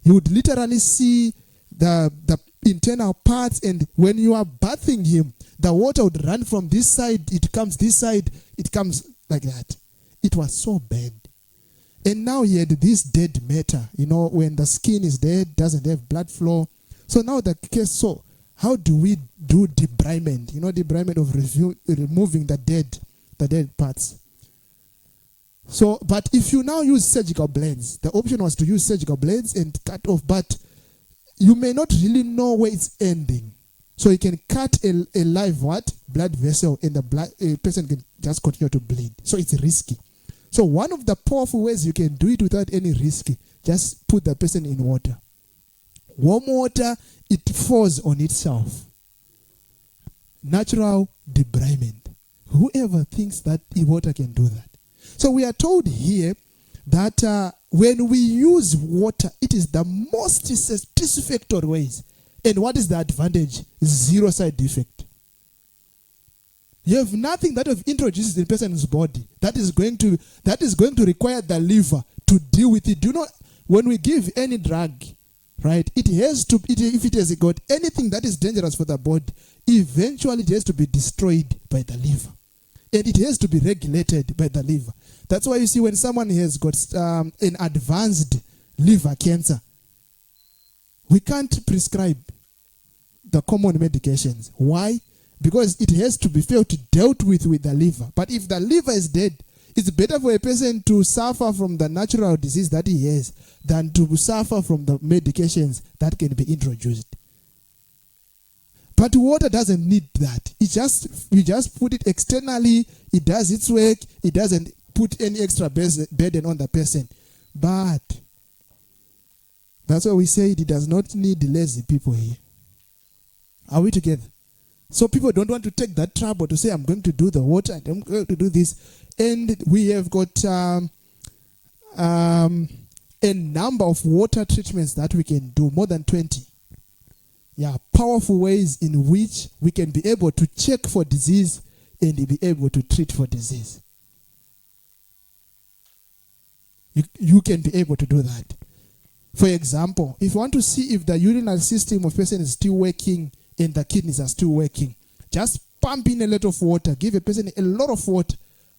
You would literally see the internal parts, and when you are bathing him, the water would run from this side, it comes this side, it comes like that. It was so bad. And now he had this dead matter. When the skin is dead, doesn't have blood flow. So now the case, so how do we do debridement? Debridement of removing the dead parts. So, but if you now use surgical blades, the option was to use surgical blades and cut off, but you may not really know where it's ending. So you can cut a live blood vessel, and a person can just continue to bleed. So it's risky. So one of the powerful ways you can do it without any risk, just put the person in water. Warm water, it falls on itself. Natural debridement. Whoever thinks that water can do that. So we are told here that when we use water, it is the most satisfactory ways. And what is the advantage? Zero side effect. You have nothing that have introduced in the person's body that is going to require the liver to deal with it. Do you know, when we give any drug, right, if it has got anything that is dangerous for the body, eventually it has to be destroyed by the liver. And it has to be regulated by the liver. That's why you see when someone has got an advanced liver cancer, we can't prescribe the common medications. Why? Because it has to be dealt with the liver. But if the liver is dead, it's better for a person to suffer from the natural disease that he has than to suffer from the medications that can be introduced. But water doesn't need that. You just put it externally, it does its work, it doesn't put any extra burden on the person. But that's why we say it does not need lazy people here. Are we together? So people don't want to take that trouble to say, I'm going to do the water and I'm going to do this. And we have got a number of water treatments that we can do, more than 20. Yeah, powerful ways in which we can be able to check for disease and be able to treat for disease. You can be able to do that. For example, if you want to see if the urinary system of a person is still working and the kidneys are still working, just pump in a lot of water, give a person a lot of water,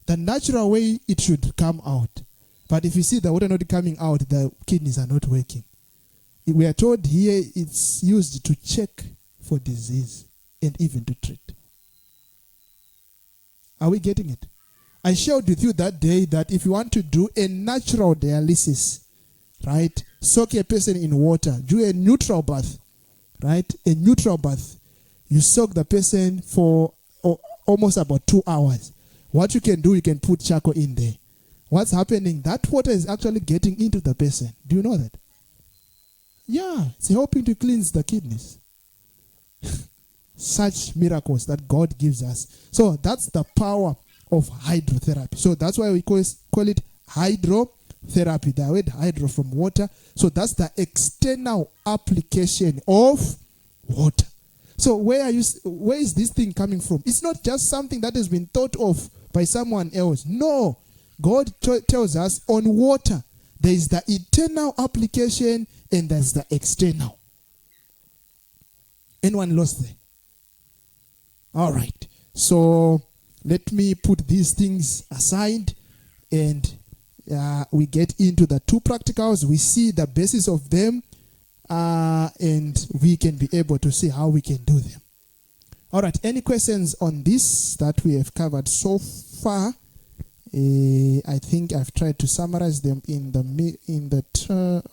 the natural way it should come out. But if you see the water not coming out, the kidneys are not working. We are told here it's used to check for disease and even to treat. Are we getting it? I shared with you that day that if you want to do a natural dialysis, right, soak a person in water, do a neutral bath, right, a neutral bath. You soak the person for almost about 2 hours. What you can do, you can put charcoal in there. What's happening? That water is actually getting into the person. Do you know that? Yeah, it's helping to cleanse the kidneys. Such miracles that God gives us. So that's the power of hydrotherapy. So that's why we call it hydrotherapy. The word hydro from water. So that's the external application of water. So where is this thing coming from? It's not just something that has been thought of by someone else. No. God tells us on water, there is the internal application and there's the external. Anyone lost there? All right. So let me put these things aside and we get into the two practicals. We see the basis of them and we can be able to see how we can do them. All right. Any questions on this that we have covered so far? I think I've tried to summarize them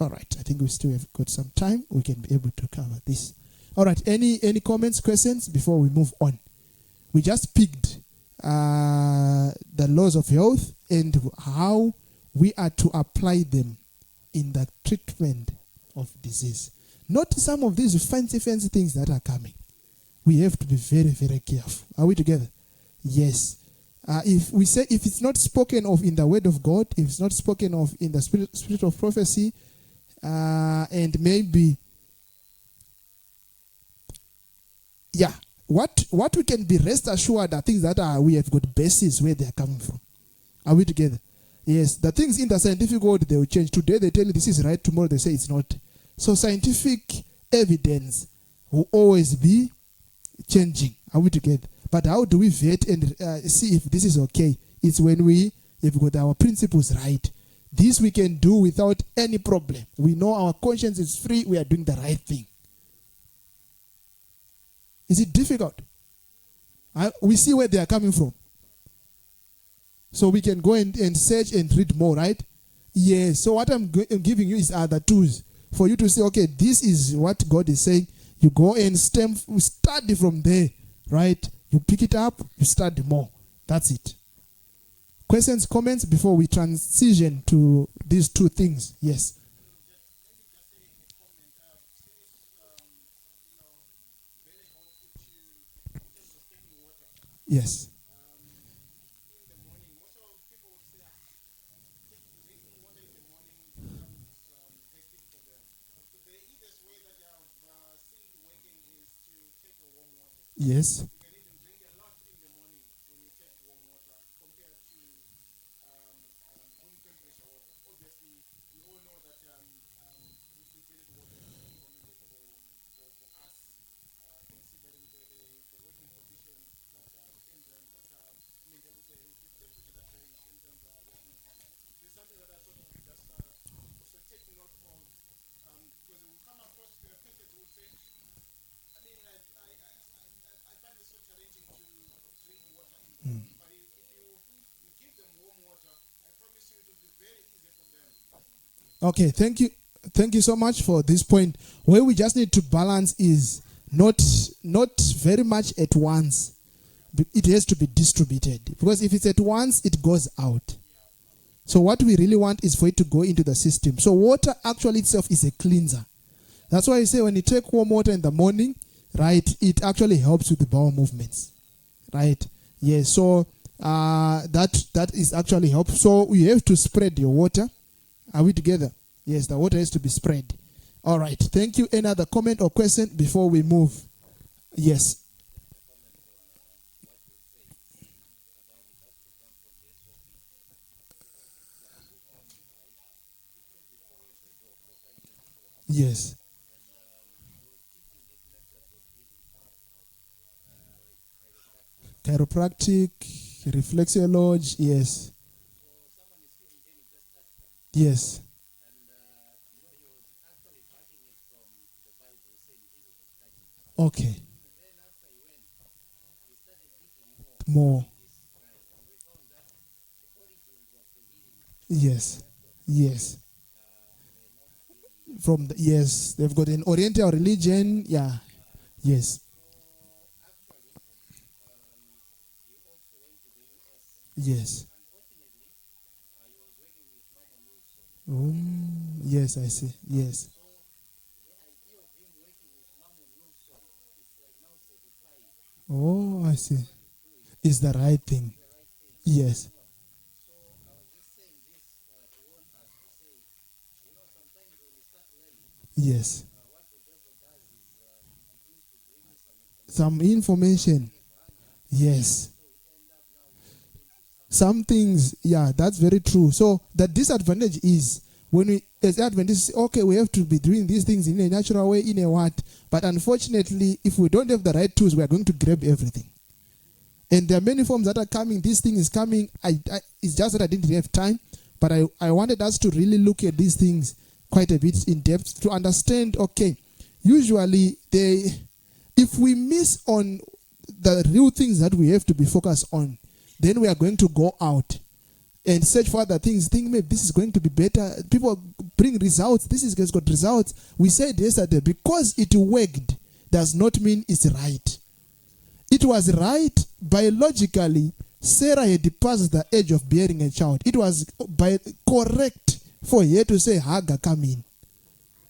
all right. I think we still have got some time. We can be able to cover this. All right. Any comments, questions before we move on? We just picked the laws of health and how we are to apply them in the treatment of disease. Not some of these fancy things that are coming. We have to be very, very careful. Are we together? Yes. If it's not spoken of in the word of God, if it's not spoken of in the spirit of prophecy, and maybe, what we can be rest assured are things that we have got basis where they are coming from. Are we together? Yes, the things in the scientific world, they will change. Today they tell you this is right, tomorrow they say it's not. So scientific evidence will always be changing. Are we together? But how do we vet and see if this is okay? It's when we have got our principles right. This we can do without any problem. We know our conscience is free. We are doing the right thing. Is it difficult? We see where they are coming from. So we can go and search and read more, right? Yes. So what I'm giving you is other tools. for you to say, okay, this is what God is saying. You go and study from there, right? You pick it up, you study more. That's it. Questions, comments before we transition to these two things? Yes. Yes. Yes. Okay, thank you. Thank you so much for this point. Where we just need to balance is not very much at once. It has to be distributed. Because if it's at once, it goes out. So what we really want is for it to go into the system. So water actually itself is a cleanser. That's why I say when you take warm water in the morning, right, it actually helps with the bowel movements. Right? Yes, so that is actually help. So you have to spread your water. Are we together? Yes, the water has to be spread. All right. Thank you. Any other comment or question before we move? Yes. Yes. Chiropractic, reflexology. Yes. Yes. Okay. More. Yes. Yes. From the, yes, they've got an Oriental religion. Yeah. Yes. Yes. Yes, I see. Yes. Oh, I see. Is the right thing. Yes. Yes. Some information. Yes. Some things, yeah, that's very true. So the disadvantage is when we, as Adventists, okay, we have to be doing these things in a natural way, in a what. But unfortunately, if we don't have the right tools, we are going to grab everything. And there are many forms that are coming. This thing is coming. It's just that I didn't have time. But I wanted us to really look at these things quite a bit in depth to understand, okay, usually if we miss on the real things that we have to be focused on, then we are going to go out and search for other things, think maybe this is going to be better. People bring results. This is got results. We said yesterday, because it worked does not mean it's right. It was right biologically. Sarah had passed the age of bearing a child. It was correct for her to say, Hagar, come in.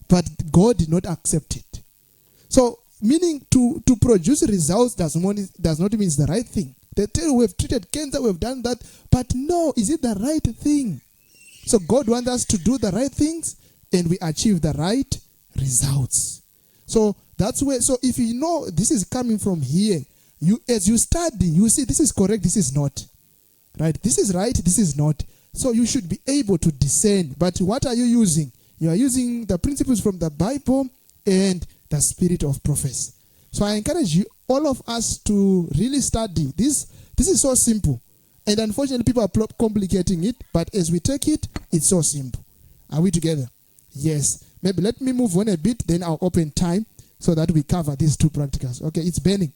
But God did not accept it. So, meaning to produce results does not mean it's the right thing. They tell you we've treated cancer, we've done that, but no, is it the right thing? So God wants us to do the right things and we achieve the right results. So that's where, so if you know this is coming from here, as you study, you see this is correct, this is not. Right? This is right, this is not. So you should be able to discern. But what are you using? You are using the principles from the Bible and the spirit of prophecy. So I encourage you, all of us, to really study. This is so simple. And unfortunately, people are complicating it. But as we take it, it's so simple. Are we together? Yes. Maybe let me move on a bit, then I'll open time so that we cover these two practicals. Okay, it's burning.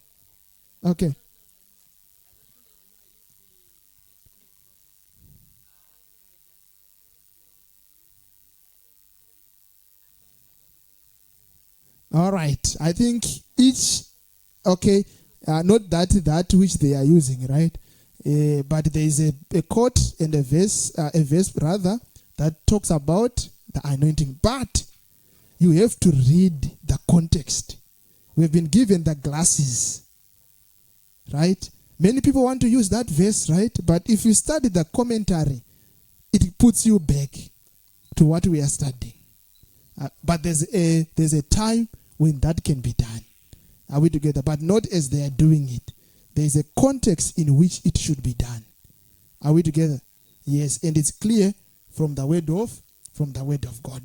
Okay. All right. I think each, okay, not that which they are using, right? But there is a quote and a verse rather, that talks about the anointing. But you have to read the context. We've been given the glasses, right? Many people want to use that verse, right? But if you study the commentary, it puts you back to what we are studying. But there's a time when that can be done. Are we together? But not as they are doing it. There is a context in which it should be done. Are we together? Yes, and it's clear from the word of God.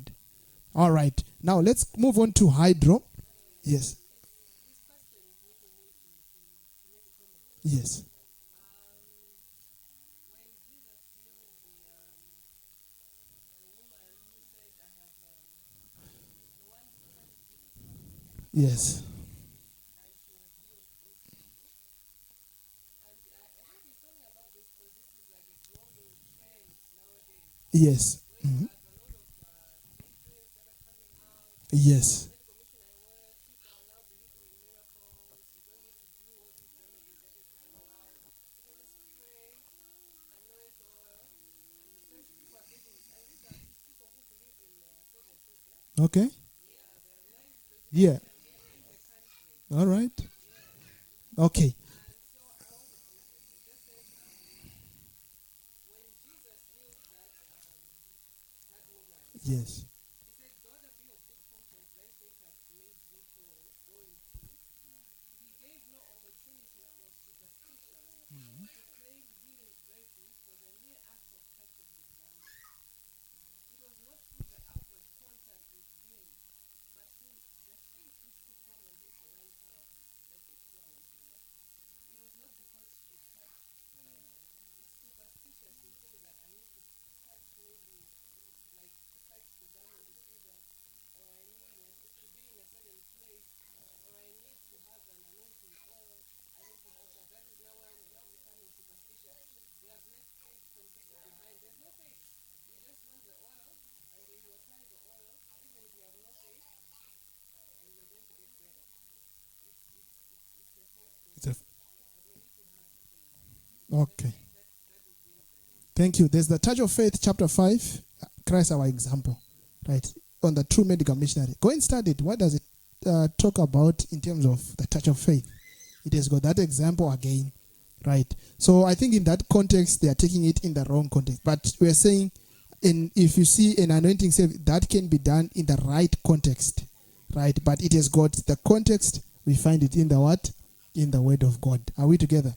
All right. Now let's move on to hydro. Yes. Yes. Yes. Yes. Mhm. Yes. Okay. Yeah. All right. Okay. Yes. It's a, okay. Thank you. There's the Touch of Faith, chapter 5. Christ, our example. Right. On the true medical missionary. Go and study it. What does it talk about in terms of the touch of faith? It has got that example again. Right. So I think in that context, they are taking it in the wrong context. But we are saying, if you see an anointing service, that can be done in the right context. Right. But it has got the context. We find it in the what? In the word of God. Are we together?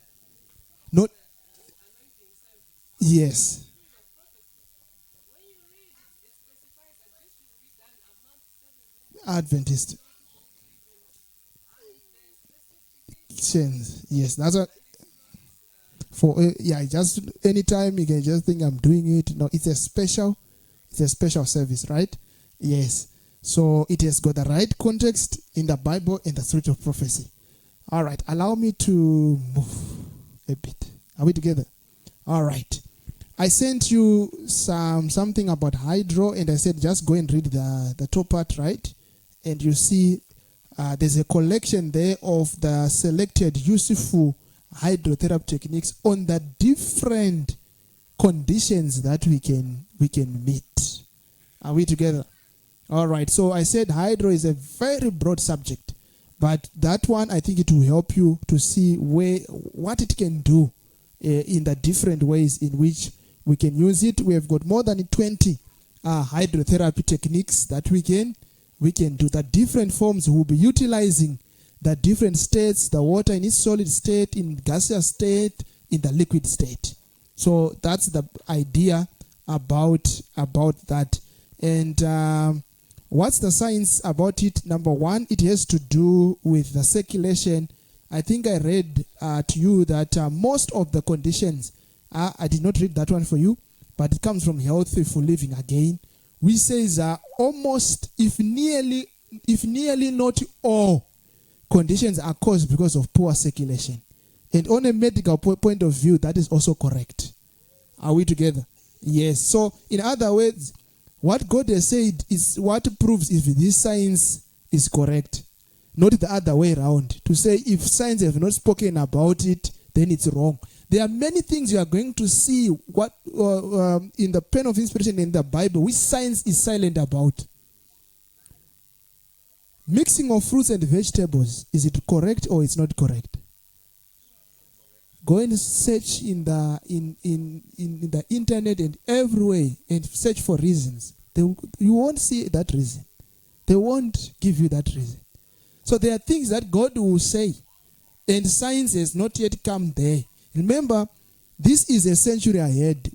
Not. Yes. Adventist. Yes, that's a for just anytime you can just think I'm doing it. No, it's a special service, right? Yes. So it has got the right context in the Bible and the spirit of prophecy. All right, allow me to move a bit. Are we together? All right. I sent you something about hydro, and I said just go and read the top part, right? And you see there's a collection there of the selected useful hydrotherapy techniques on the different conditions that we can meet. Are we together? All right. So I said hydro is a very broad subject, but that one I think it will help you to see what it can do in the different ways in which we can use it. We have got more than 20 hydrotherapy techniques that we can do. The different forms. We'll be utilizing the different states, the water in its solid state, in gaseous state, in the liquid state. So that's the idea about that. And what's the science about it? Number one, it has to do with the circulation. I think I read to you that most of the conditions, I did not read that one for you, but it comes from Healthful Living again. We say almost, if nearly not all conditions are caused because of poor circulation. And on a medical point of view, that is also correct. Are we together? Yes. So, in other words, what God has said is what proves if this science is correct, not the other way around. To say if science have not spoken about it, then it's wrong. There are many things you are going to see what in the pen of inspiration in the Bible, which science is silent about. Mixing of fruits and vegetables, is it correct or it's not correct? Go and search in the internet and everywhere and search for reasons. You won't see that reason. They won't give you that reason. So there are things that God will say, and science has not yet come there. Remember, this is a century ahead.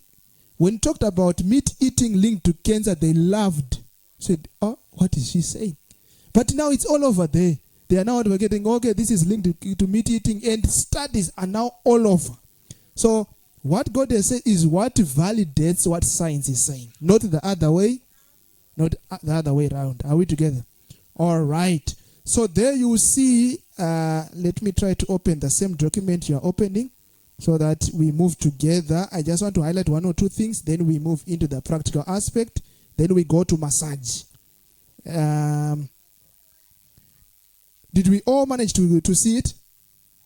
When talked about meat eating linked to cancer, they laughed. Said, oh, what is she saying? But now it's all over there. They are now advocating, okay, this is linked to meat eating, and studies are now all over. So what God has said is what validates what science is saying, not the other way, not the other way around. Are we together? All right. So there you see, let me try to open the same document you are opening so that we move together. I just want to highlight one or two things, then we move into the practical aspect, then we go to massage. Did we all manage to see it?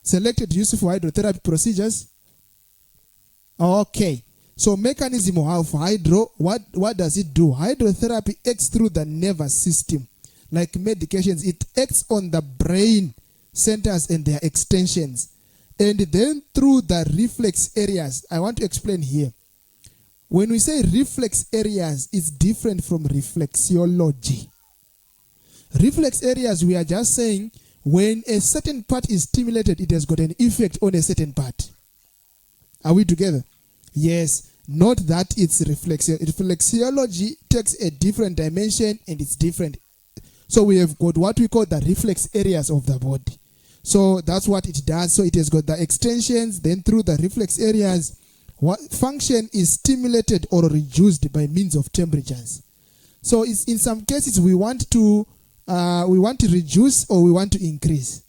Selected useful hydrotherapy procedures. Okay. So mechanism of hydro, what does it do? Hydrotherapy acts through the nervous system. Like medications, it acts on the brain centers and their extensions. And then through the reflex areas. I want to explain here. When we say reflex areas, it's different from reflexology. Reflex areas, we are just saying when a certain part is stimulated, it has got an effect on a certain part. Are we together? Yes. Not that it's reflexology. Reflexology takes a different dimension and it's different. So we have got what we call the reflex areas of the body. So that's what it does. So it has got the extensions, then through the reflex areas, what function is stimulated or reduced by means of temperatures. So it's, in some cases we want to reduce or we want to increase,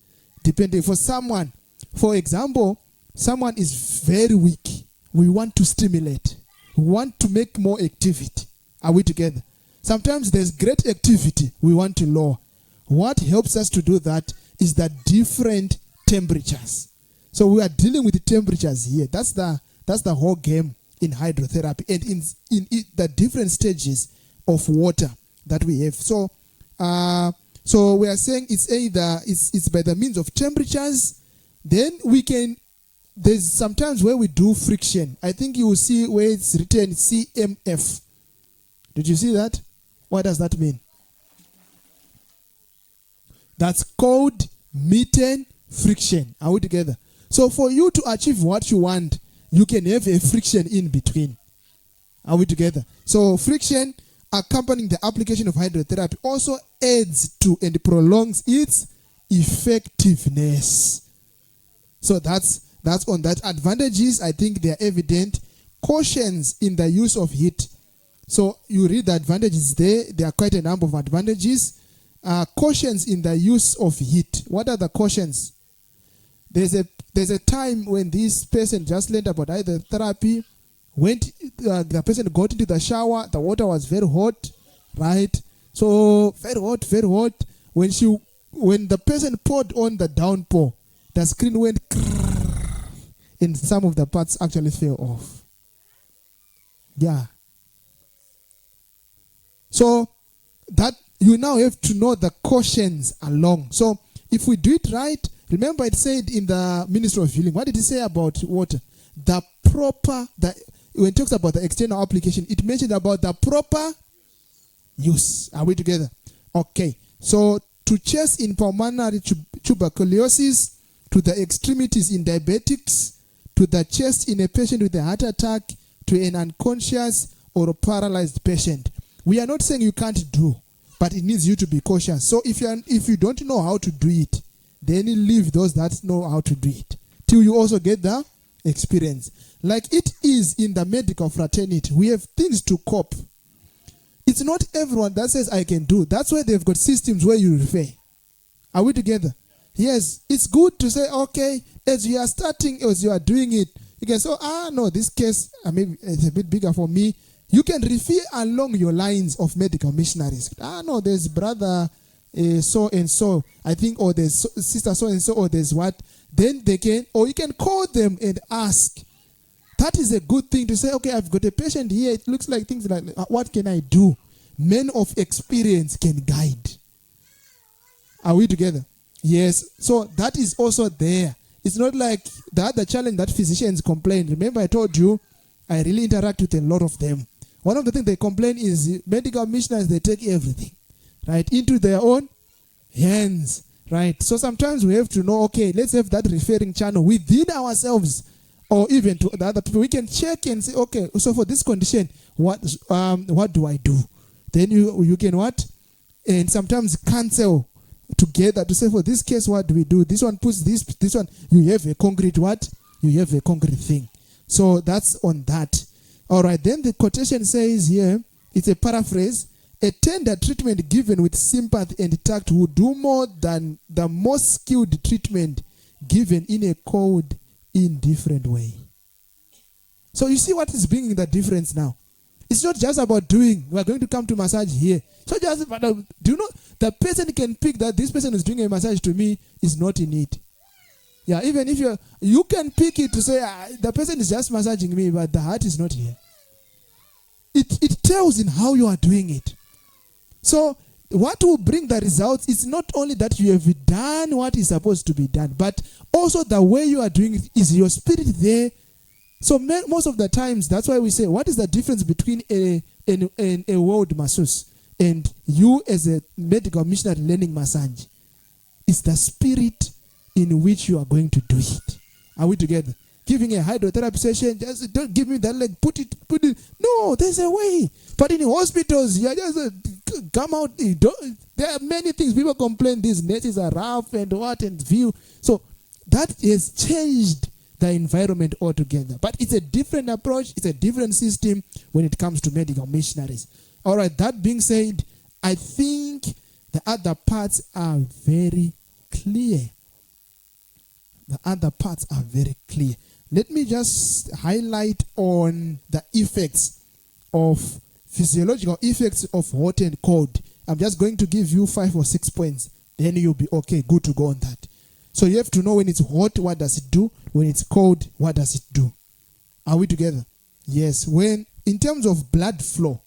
depending. For someone, for example, someone is very weak. We want to stimulate. We want to make more activity. Are we together? Sometimes there's great activity we want to lower. What helps us to do that is the different temperatures. So we are dealing with the temperatures here. That's the whole game in hydrotherapy and in the different stages of water that we have. So we are saying it's either it's by the means of temperatures. Then we can. There's sometimes where we do friction. I think you will see where it's written CMF. Did you see that? What does that mean? That's called mitten friction. Are we together? So for you to achieve what you want, you can have a friction in between. Are we together? So friction accompanying the application of hydrotherapy also adds to and prolongs its effectiveness. So that's on that. Advantages, I think they are evident. Cautions in the use of heat. So you read the advantages there. There are quite a number of advantages. Cautions in the use of heat. What are the cautions? There's a time when this person just learned about hydrotherapy. The person got into the shower. The water was very hot, right? So very hot, very hot. When the person poured on the downpour, the screen went and some of the parts actually fell off. Yeah. So that you now have to know the cautions along. So if we do it right, remember it said in the Ministry of Healing, what did it say about water? When it talks about the external application, it mentioned about the proper use. Are we together? Okay. So to chest in pulmonary tuberculosis, to the extremities in diabetics, to the chest in a patient with a heart attack, to an unconscious or paralyzed patient. We are not saying you can't do, but it needs you to be cautious. So if you don't know how to do it, then you leave those that know how to do it till you also get the experience. Like it is in the medical fraternity, we have things to cope. It's not everyone that says I can do. That's why they've got systems where you refer. Are we together? Yes, it's good to say, okay, as you are starting, as you are doing it, you can say, no, this case, maybe it's a bit bigger for me. You can refer along your lines of medical missionaries. No, there's brother so and so, I think, or there's sister so and so, or there's what, then they can, or you can call them and ask. That is a good thing to say, okay, I've got a patient here, it looks like things like, what can I do? Men of experience can guide. Are we together? Yes. So that is also there. It's not like the other challenge that physicians complain. Remember I told you, I really interact with a lot of them. One of the things they complain is medical missionaries, they take everything, right, into their own hands, right? So sometimes we have to know, okay, let's have that referring channel within ourselves, or even to the other people. We can check and say, okay, so for this condition, what do I do? Then you can what? And sometimes cancel together to say, for this case, what do we do? This one puts this one. You have a concrete what? You have a concrete thing. So that's on that. All right, then the quotation says here, it's a paraphrase, a tender treatment given with sympathy and tact will do more than the most skilled treatment given in a cold, indifferent way. So you see what is bringing the difference now? It's not just about doing, we are going to come to massage here. So just, do you know, the person can pick that this person is doing a massage to me is not in it. Yeah, even if you can pick it to say, the person is just massaging me, but the heart is not here. It tells in how you are doing it. So what will bring the results is not only that you have done what is supposed to be done, but also the way you are doing it. Is your spirit there? So most of the times, that's why we say, what is the difference between a world masseuse and you as a medical missionary learning massage? It's the spirit in which you are going to do it. Are we together? Giving a hydrotherapy session, just don't give me that leg, put it. No, there's a way. But in hospitals, you just come out. There are many things. People complain these nurses are rough and what and view. So that has changed the environment altogether. But it's a different approach. It's a different system when it comes to medical missionaries. All right, that being said, I think the other parts are very clear. The other parts are very clear. Let me just highlight on the effects of physiological effects of hot and cold. I'm just going to give you 5 or 6 points. Then you'll be okay, good to go on that. So you have to know when it's hot, what does it do? When it's cold, what does it do? Are we together? Yes. When, in terms of blood flow,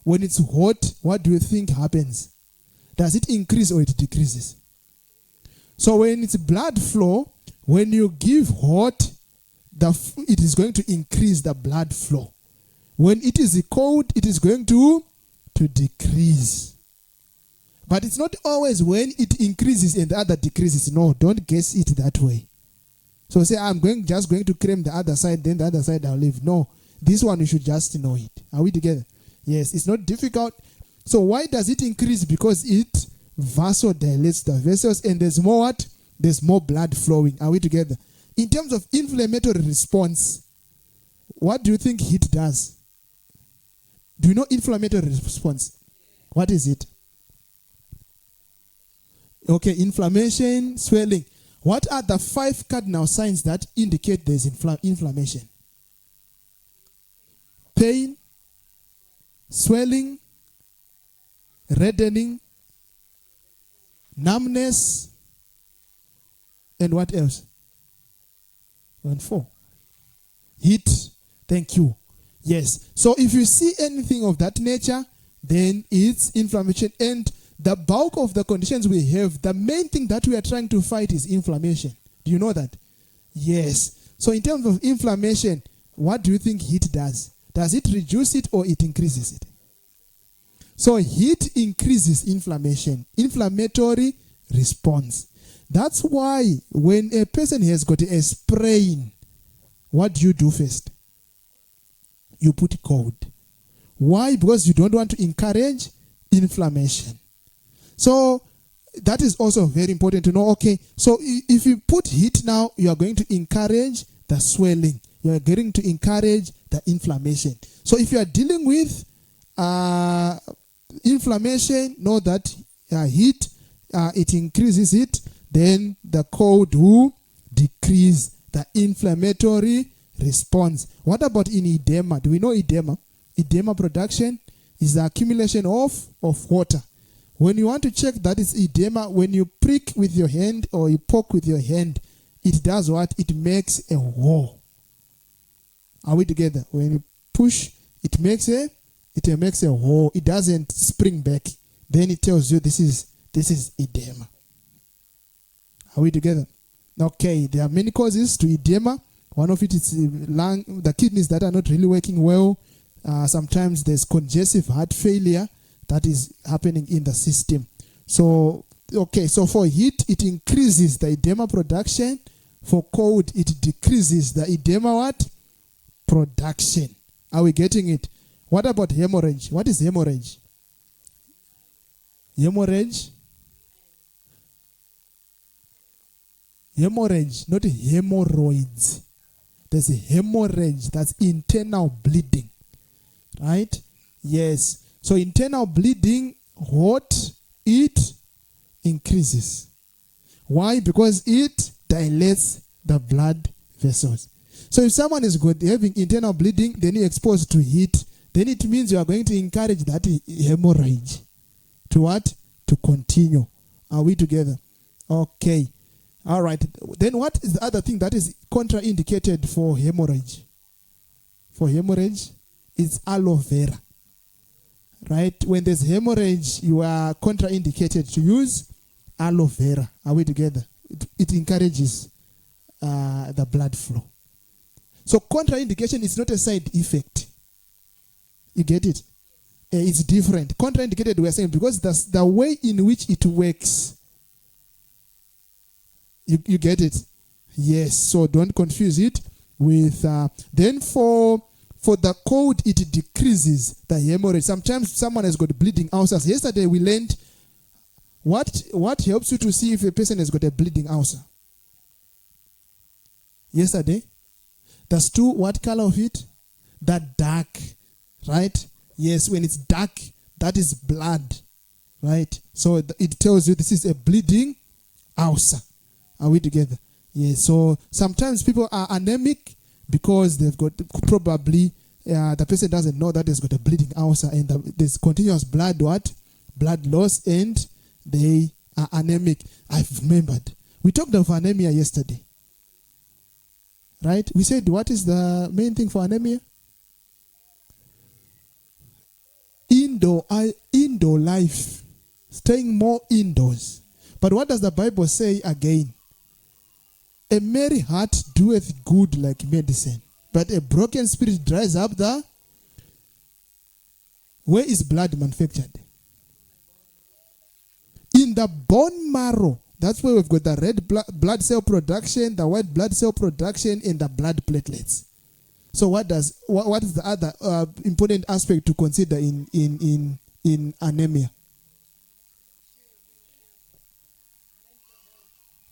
when it's hot, what do you think happens? Does it increase or it decreases? So when it's blood flow, when you give hot, it is going to increase the blood flow. When it is cold, it is going to decrease. But it's not always when it increases and the other decreases. No, don't guess it that way. So say, I'm just going to cream the other side, then the other side I'll leave. No, this one you should just know it. Are we together? Yes, it's not difficult. So why does it increase? Because it vasodilates the vessels and there's more what? There's more blood flowing. Are we together? In terms of inflammatory response, what do you think heat does? Do you know inflammatory response? What is it? Okay, inflammation, swelling. What are the 5 cardinal signs that indicate there's inflammation? Pain, swelling, reddening, numbness, and what else? 1, 4. Heat. Thank you. Yes. So if you see anything of that nature, then it's inflammation. And the bulk of the conditions we have, the main thing that we are trying to fight is inflammation. Do you know that? Yes. So in terms of inflammation, what do you think heat does? Does it reduce it or it increases it? So heat increases inflammation, inflammatory response. That's why when a person has got a sprain, what do you do first? You put cold. Why? Because you don't want to encourage inflammation. So that is also very important to know. Okay, so if you put heat now, you are going to encourage the swelling. You are going to encourage the inflammation. So if you are dealing with inflammation, know that heat, it increases it. Then the cold will decrease the inflammatory response. What about in edema? Do we know edema? Edema production is the accumulation of water. When you want to check that is edema, when you prick with your hand or you poke with your hand, it does what? It makes a hole. Are we together? When you push, it makes a hole. It doesn't spring back. Then it tells you this is edema. Are we together? Okay, there are many causes to edema. One of it is the kidneys that are not really working well. Sometimes there's congestive heart failure that is happening in the system. So for heat, it increases the edema production. For cold, it decreases the edema what? Production. Are we getting it? What about hemorrhage? What is hemorrhage? Hemorrhage? Hemorrhage, not hemorrhoids. There's a hemorrhage, that's internal bleeding. Right? Yes. So internal bleeding, what? It increases. Why? Because it dilates the blood vessels. So if someone is having internal bleeding, then you're exposed to heat, then it means you are going to encourage that hemorrhage to what? To continue. Are we together? Okay. All right. Then what is the other thing that is contraindicated for hemorrhage? For hemorrhage, it's aloe vera. Right? When there's hemorrhage, you are contraindicated to use aloe vera. Are we together? It encourages the blood flow. So contraindication is not a side effect. You get it? It's different. Contraindicated, we are saying, because that's the way in which it works. You get it? Yes. So don't confuse it with then for the cold, it decreases the hemorrhage. Sometimes someone has got bleeding ulcers. Yesterday we learned what helps you to see if a person has got a bleeding ulcer. Yesterday, the stool, what color of it? That dark, right? Yes, when it's dark, that is blood, right? So it tells you this is a bleeding ulcer. Are we together? Yes. So sometimes people are anemic because they've got probably the person doesn't know that there's got a bleeding ulcer and there's continuous blood loss, and they are anemic. I've remembered. We talked of anemia yesterday. Right? We said, what is the main thing for anemia? Indoor life. Staying more indoors. But what does the Bible say again? A merry heart doeth good like medicine, but a broken spirit dries up the... Where is blood manufactured? In the bone marrow. That's where we've got the red blood cell production, the white blood cell production, and the blood platelets. So what is the other important aspect to consider in anemia?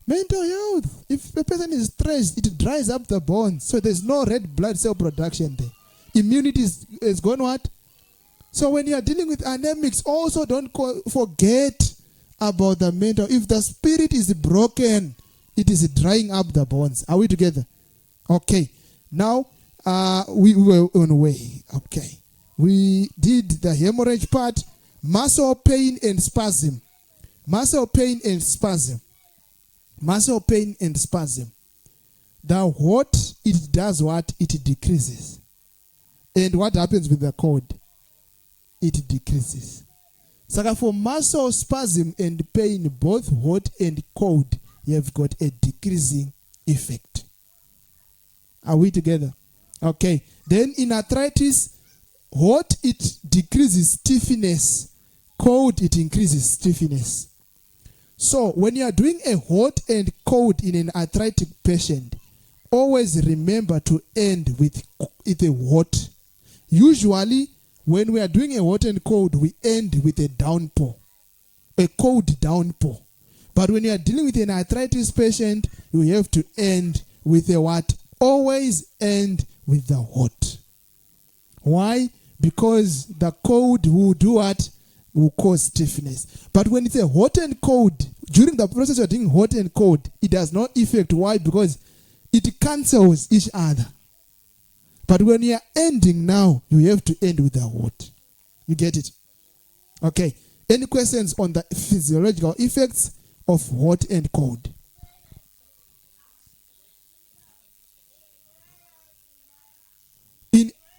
Mental health. If a person is stressed, it dries up the bones. So there's no red blood cell production there. Immunity is gone what? So when you are dealing with anemics, also don't forget about the mental. If the spirit is broken, it is drying up the bones. Are we together? Okay. Now, we were on the way. Okay. We did the hemorrhage part. Muscle pain and spasm. Muscle pain and spasm. Muscle pain and spasm. The what it does what? It decreases. And what happens with the cold? It decreases. So for muscle spasm and pain, both hot and cold, you have got a decreasing effect. Are we together? Okay. Then in arthritis, hot, it decreases stiffness. Cold, it increases stiffness. So when you are doing a hot and cold in an arthritic patient, always remember to end with a hot. Usually, when we are doing a hot and cold, we end with a downpour, a cold downpour. But when you are dealing with an arthritis patient, you have to end with a what? Always end with the hot. Why? Because the cold will do what? Will cause stiffness. But when it's a hot and cold, during the process of doing hot and cold, it does not affect. Why? Because it cancels each other. But when you are ending now, you have to end with the hot. You get it? Okay. Any questions on the physiological effects of hot and cold?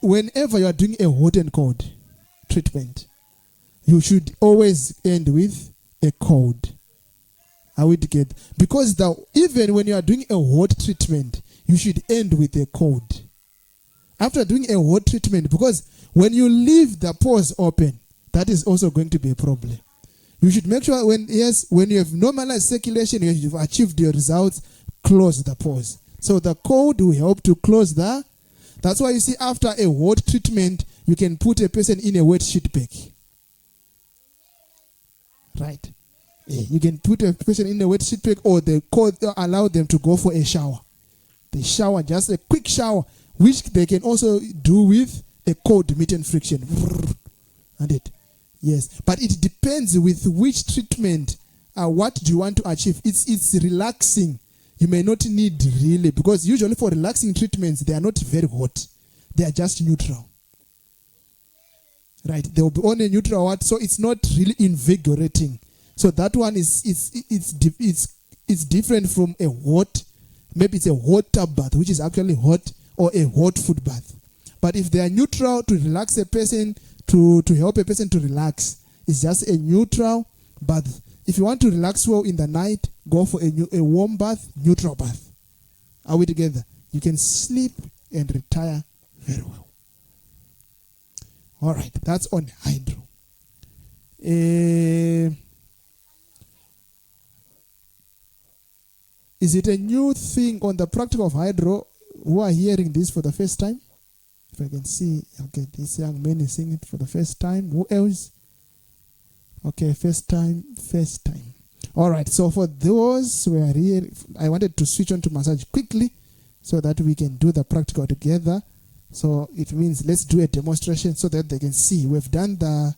Whenever you are doing a hot and cold treatment, you should always end with a cold. Are we together? Because even when you are doing a hot treatment, you should end with a cold. After doing a hot treatment, because when you leave the pores open, that is also going to be a problem. You should make sure when you have normalized circulation, you've achieved your results, close the pores. So the cold will help to close the. That's why you see after a hot treatment, you can put a person in a wet sheet bag. Right? Yeah, you can put a person in a wet sheet bag, or the cold allow them to go for a shower. The shower, just a quick shower, which they can also do with a cold meat and friction. And it. Yes. But it depends with which treatment, what do you want to achieve. It's relaxing. You may not need really, because usually for relaxing treatments, they are not very hot. They are just neutral. Right? They will be only neutral, so it's not really invigorating. So that one is different from a hot. Maybe it's a hot tub bath, which is actually hot, or a hot food bath. But if they are neutral to relax a person, to help a person to relax, it's just a neutral bath. If you want to relax well in the night, go for a warm bath, neutral bath. Are we together? You can sleep and retire very well. All right, that's on hydro. Is it a new thing on the practical of hydro? Who are hearing this for the first time? If I can see, okay, this young man is saying it for the first time. Who else? Okay, first time. All right, so for those who are here, I wanted to switch on to massage quickly so that we can do the practical together. So it means let's do a demonstration so that they can see. We've done the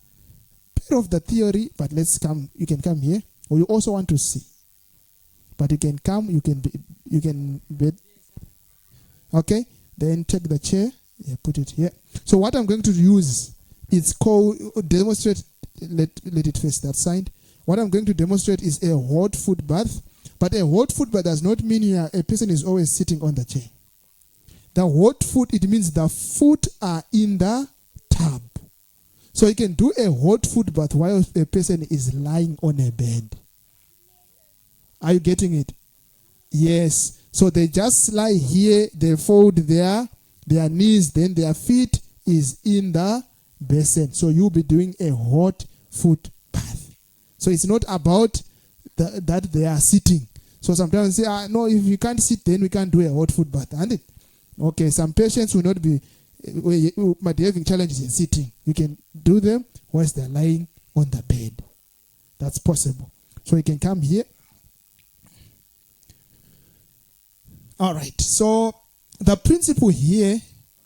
bit of the theory, but let's come. You can come here, or you also want to see. But you can come. You can be. Okay, then take the chair. Yeah, put it here. So what I'm going to use is called demonstrate. Let it face that side. What I'm going to demonstrate is a hot foot bath. But a hot foot bath does not mean a person is always sitting on the chair. The hot foot, it means the foot are in the tub. So you can do a hot foot bath while a person is lying on a bed. Are you getting it? Yes. So they just lie here, they fold their knees, then their feet is in the basin. So you'll be doing a hot foot bath. So it's not about that they are sitting. So sometimes say, no, if you can't sit, then we can't do a hot foot bath. And okay, some patients will not be, might be having challenges in sitting. You can do them whilst they're lying on the bed. That's possible. So you can come here. All right. So the principle here,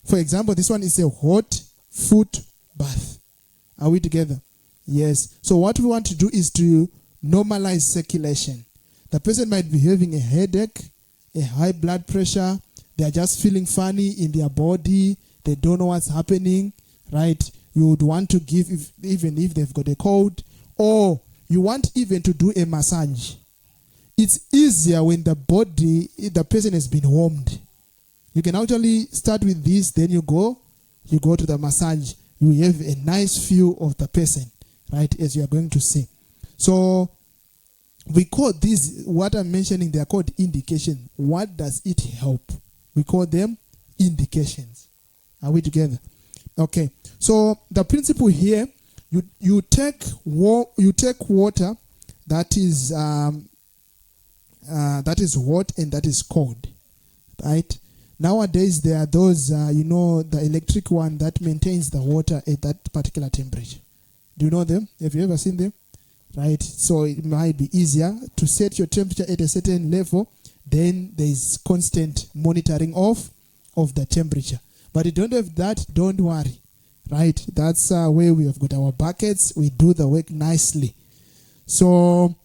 for example, this one is a hot foot bath. Are we together? Yes. So what we want to do is to normalize circulation. The person might be having a headache, a high blood pressure. They are just feeling funny in their body. They don't know what's happening, right? You would want to give, even if they've got a cold, or you want even to do a massage. It's easier when the person has been warmed. You can actually start with this, then you go to the massage. You have a nice view of the person, right, as you are going to see. So we call these, what I'm mentioning, they are called indications. What does it help? We call them indications. Are we together? Okay. So the principle here, you take water that is hot and that is cold, right? Nowadays there are those, the electric one that maintains the water at that particular temperature. Do you know them? Have you ever seen them? Right? So it might be easier to set your temperature at a certain level. Then there is constant monitoring of the temperature. But you don't have that, don't worry. Right? That's where we have got our buckets. We do the work nicely. So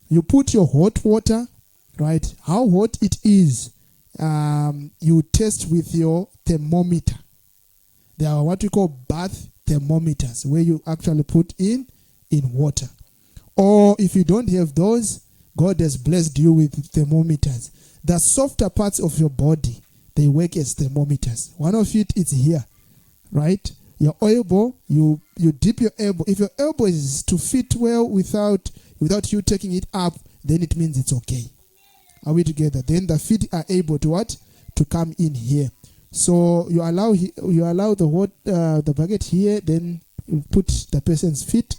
you put your hot water, right? How hot it is, you test with your thermometer. There are what we call bath thermometers, where you actually put in in water. Or if you don't have those, God has blessed you with thermometers. The softer parts of your body, they work as thermometers. One of it is here, right? Your elbow, you dip your elbow. If your elbow is to fit well without you taking it up, then it means it's okay. Are we together? Then the feet are able to what? To come in here. So you allow the bucket here, then you put the person's feet.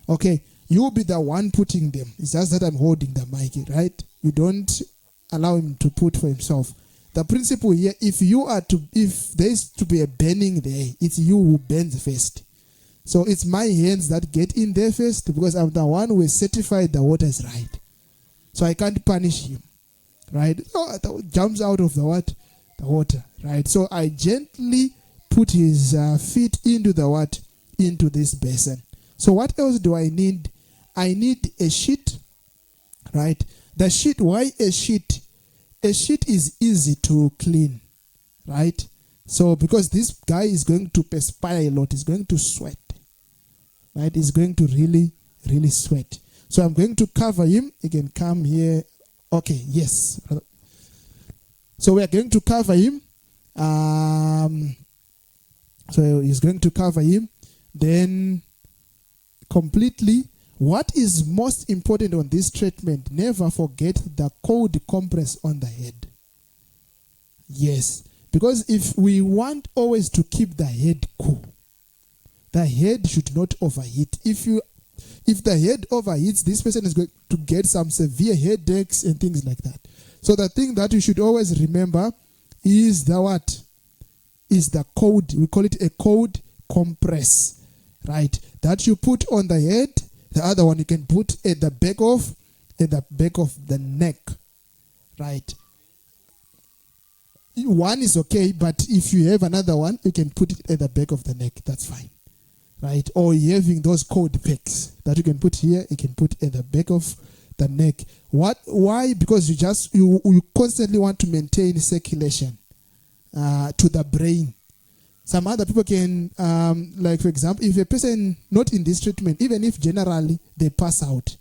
Okay, you'll be the one putting them. It's just that I'm holding the mic, right? You don't allow him to put for himself. The principle here, if there's to be a burning there, it's you who burns first. So it's my hands that get in there first, because I'm the one who is certified the water is right. So I can't punish him, right? So jumps out of the water, right? So I gently put his feet into into this basin. So what else do I need? I need a sheet, right? The sheet, why a sheet? A sheet is easy to clean, right? So because this guy is going to perspire a lot, he's going to sweat, right? He's going to really, really sweat. So I'm going to cover him. He can come here. Okay, yes. So we are going to cover him. So he's going to cover him. Then completely. What is most important on this treatment? Never forget the cold compress on the head. Yes, because if we want always to keep the head cool, the head should not overheat. If the head overheats, this person is going to get some severe headaches and things like that. So the thing that you should always remember is the what? Is the cold. We call it a cold compress, right? That you put on the head. The other one you can put at the back of the neck, right? One is okay, but if you have another one, you can put it at the back of the neck. That's fine, right? Or you're having those cold packs that you can put here, you can put at the back of the neck. Why? Because you constantly want to maintain circulation to the brain. Some other people can, like for example, if a person not in this treatment, even if generally they pass out,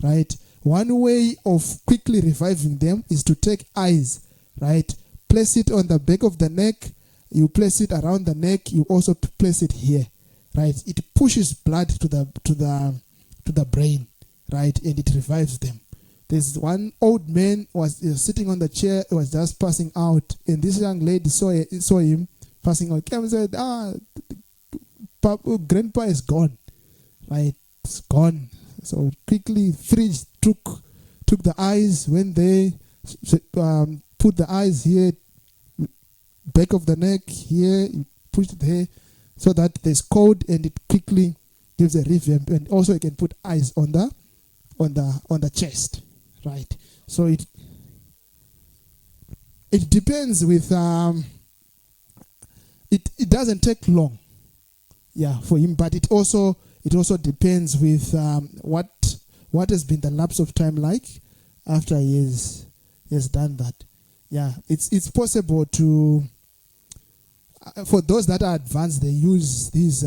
right? One way of quickly reviving them is to take ice, right? Place it on the back of the neck. You place it around the neck. You also place it here, right? It pushes blood to the brain, right? And it revives them. There's one old man was sitting on the chair, was just passing out, and this young lady saw him passing out. Came and said, Grandpa is gone, right? It's gone. So quickly, fridge took the eyes. When they put the eyes here, back of the neck here, you push it here, so that there's cold, and it quickly gives a revamp. And also, you can put eyes on the chest, right? So it depends with It doesn't take long, for him. But it also depends with what has been the lapse of time like after he has done that. Yeah, it's possible to. For those that are advanced, they use these.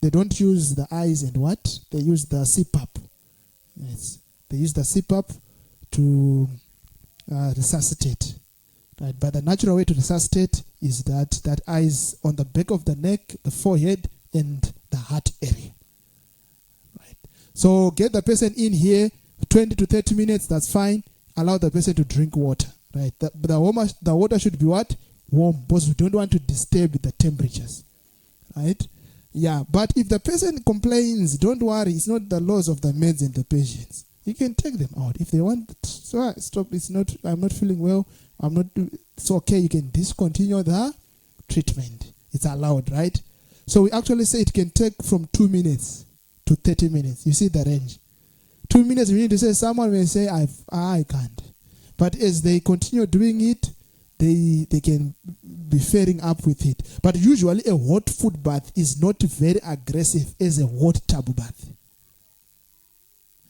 They don't use the eyes and what they use the CPAP. Yes, they use the CPAP to resuscitate. Right, but the natural way to resuscitate is that eyes on the back of the neck, the forehead, and the heart area. Right. So get the person in here, 20 to 30 minutes. That's fine. Allow the person to drink water. Right. The water should be what? Warm, because we don't want to disturb the temperatures. Right. Yeah. But if the person complains, don't worry. It's not the laws of the meds and the patients. You can take them out if they want. So stop. It's not. I'm not feeling well. It's okay. You can discontinue the treatment. It's allowed, right? So we actually say it can take from 2 minutes to 30 minutes. You see the range. 2 minutes. We need to say. Someone may say, "I can't," but as they continue doing it, they can be faring up with it. But usually, a hot foot bath is not very aggressive as a hot tub bath.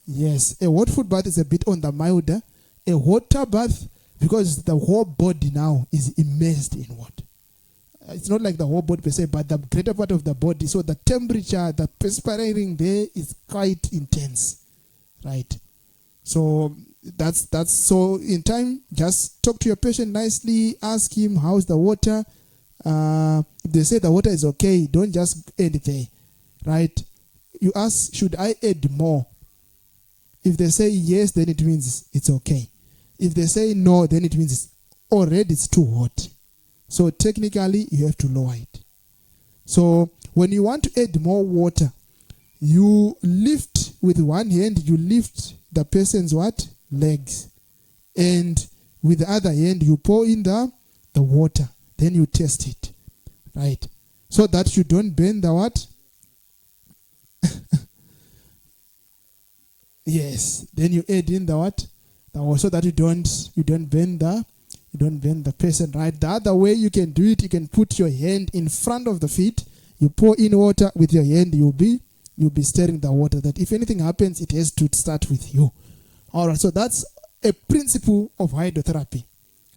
Yes, a hot foot bath is a bit on the milder. A hot tub bath, because the whole body now is immersed in what? It's not like the whole body per se, but the greater part of the body. So the temperature, the perspiring there is quite intense, right? So that's so in time, just talk to your patient nicely, ask him how's the water. If they say the water is okay, don't just end there, right? You ask, should I add more? If they say yes, then it means it's okay. If they say no, then it means it's too hot. So technically, you have to lower it. So when you want to add more water, you lift with one hand, you lift the person's legs. And with the other hand, you pour in the water. Then you test it, right? So that you don't bend the Yes. Then you add in the water, so that you don't bend the person, right? The other way you can do it, you can put your hand in front of the feet. You pour in water with your hand. You'll be stirring the water. That if anything happens, it has to start with you. All right. So that's a principle of hydrotherapy,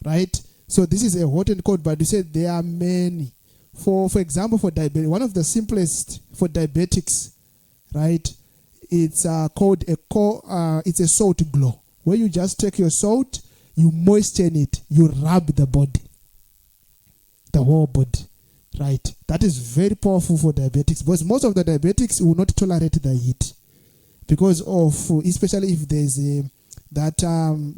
right? So this is a hot and cold, but you said there are many. For example, for diabetes, one of the simplest for diabetics, right? It's called it's a salt glow, where you just take your salt, you moisten it, you rub the body, the whole body, right? That is very powerful for diabetics, because most of the diabetics will not tolerate the heat because of, especially if there's that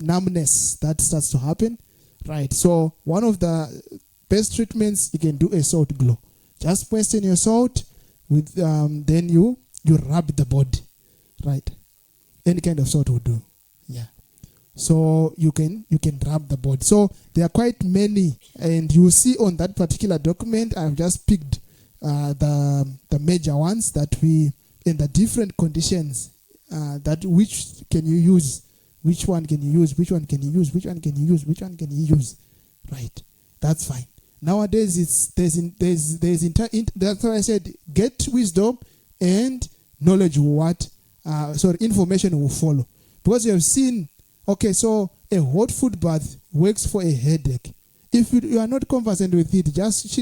numbness that starts to happen. Right, so one of the best treatments, you can do a salt glow. Just moisten your salt with then you rub the body, right? Any kind of salt will do. Yeah. So you can rub the body. So there are quite many, and you see on that particular document, I've just picked the major ones that we, in the different conditions, that which can you use. Which one can you use? Which one can you use? Which one can you use? Which one can you use? Right. That's fine. Nowadays, that's why I said get wisdom and knowledge information will follow. Because you have seen, okay, so a hot foot bath works for a headache. If you are not conversant with it, just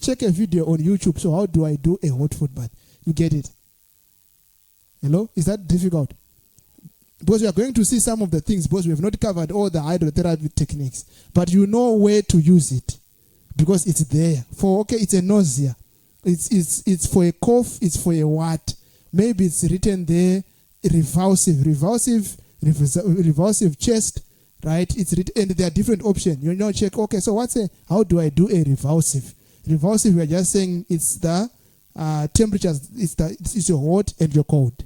check a video on YouTube. So how do I do a hot foot bath? You get it? Hello? Is that difficult? Because we are going to see some of the things, because we have not covered all the hydrotherapy techniques. But you know where to use it, because it's there. It's a nausea. It's for a cough, it's for a what? Maybe it's written there, revulsive chest, right? It's written, and there are different options. You know, check, okay, so how do I do a revulsive? Revulsive, we are just saying it's the temperatures, it's your hot and your cold,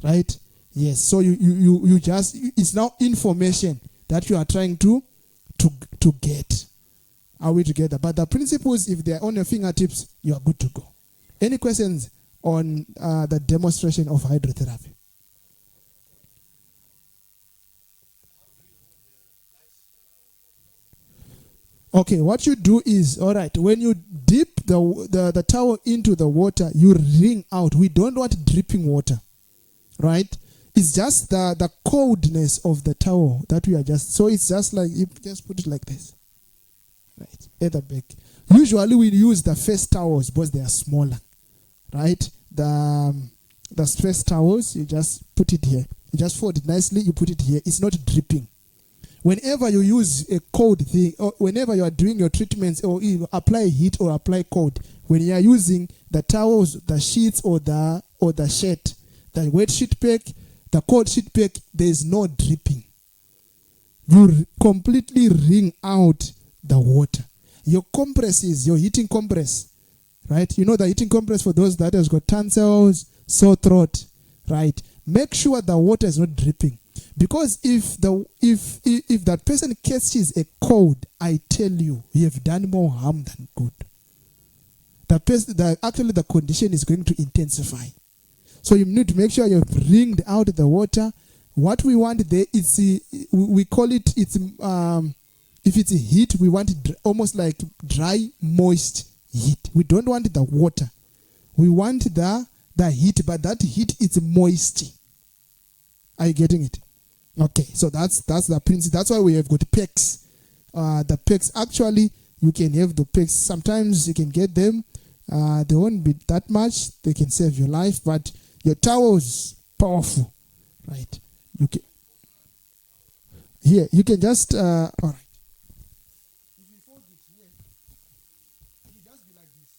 right? Yes, so you just, it's now information that you are trying to get. Are we together? But the principles, if they're on your fingertips, you are good to go. Any questions on the demonstration of hydrotherapy? Okay, what you do is, all right, when you dip the towel into the water, you wring out. We don't want dripping water, right? It's just the coldness of the towel that we are just, so it's just like, you just put it like this, right, at the back. Usually we use the first towels because they are smaller, right? The first towels, you just put it here. You just fold it nicely, you put it here. It's not dripping. Whenever you use a cold thing, or whenever you are doing your treatments, or you apply heat or apply cold, when you are using the towels, the sheets, or the shirt, the wet sheet pack, the cold sheet pack, there is no dripping. You completely wring out the water. Your compresses, your heating compress, right? You know the heating compress for those that has got tonsils, sore throat, right? Make sure the water is not dripping. Because if that person catches a cold, I tell you, you have done more harm than good. Actually the condition is going to intensify. So you need to make sure you've wringed out the water. What we want there is, we call it, if it's a heat, we want it almost like dry, moist heat. We don't want the water. We want the heat, but that heat is moist. Are you getting it? Okay, so that's the principle. That's why we have got packs. The packs, actually, you can have the packs. Sometimes you can get them. They won't be that much. They can save your life, but your towel is powerful, right? You can here. You can just all right. If you fold it here, it will just be like this.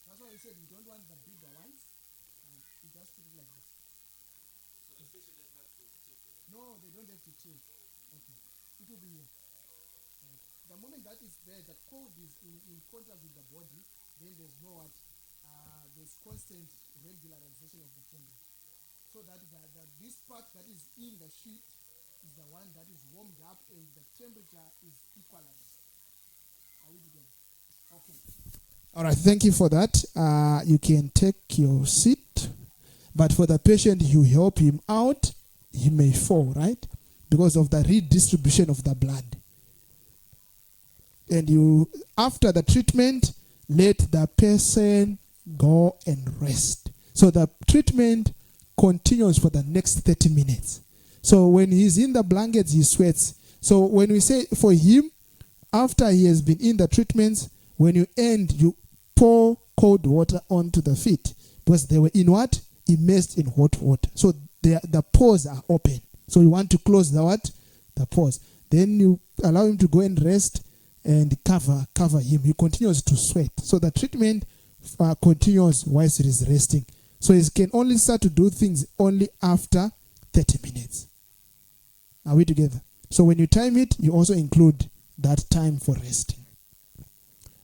That's why I said you don't want the bigger ones. You just put it like this. No, they don't have to tilt. Okay, it will be here. The moment that is there, the cold is in contact with the body, then there's no what, there's constant regularization of the temperature. So that this part that is in the sheet is the one that is warmed up and the temperature is equalized. Are we together? Okay. All right, thank you for that. You can take your seat, but for the patient, you help him out. He may fall, right? Because of the redistribution of the blood. And you, after the treatment, let the person go and rest. So the treatment continues for the next 30 minutes. So when he's in the blankets, he sweats. So when we say for him, after he has been in the treatments, when you end, you pour cold water onto the feet. Because they were in what? Immersed in hot water. So the pores are open. So you want to close the what? The pores. Then you allow him to go and rest and cover him. He continues to sweat. So the treatment continues whilst he is resting. So he can only start to do things only after 30 minutes. Are we together? So when you time it, you also include that time for resting.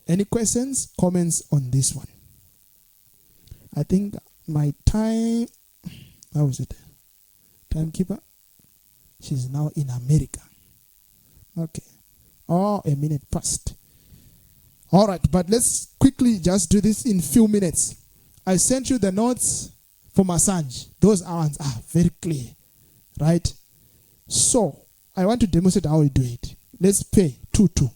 Any questions, comments on this one? I think my time, how is it? Timekeeper? She's now in America. Okay. Oh, a minute passed. All right, but let's quickly just do this in few minutes. I sent you the notes for massage. Those ones are very clear, right? So I want to demonstrate how we do it. Let's pay 2-2.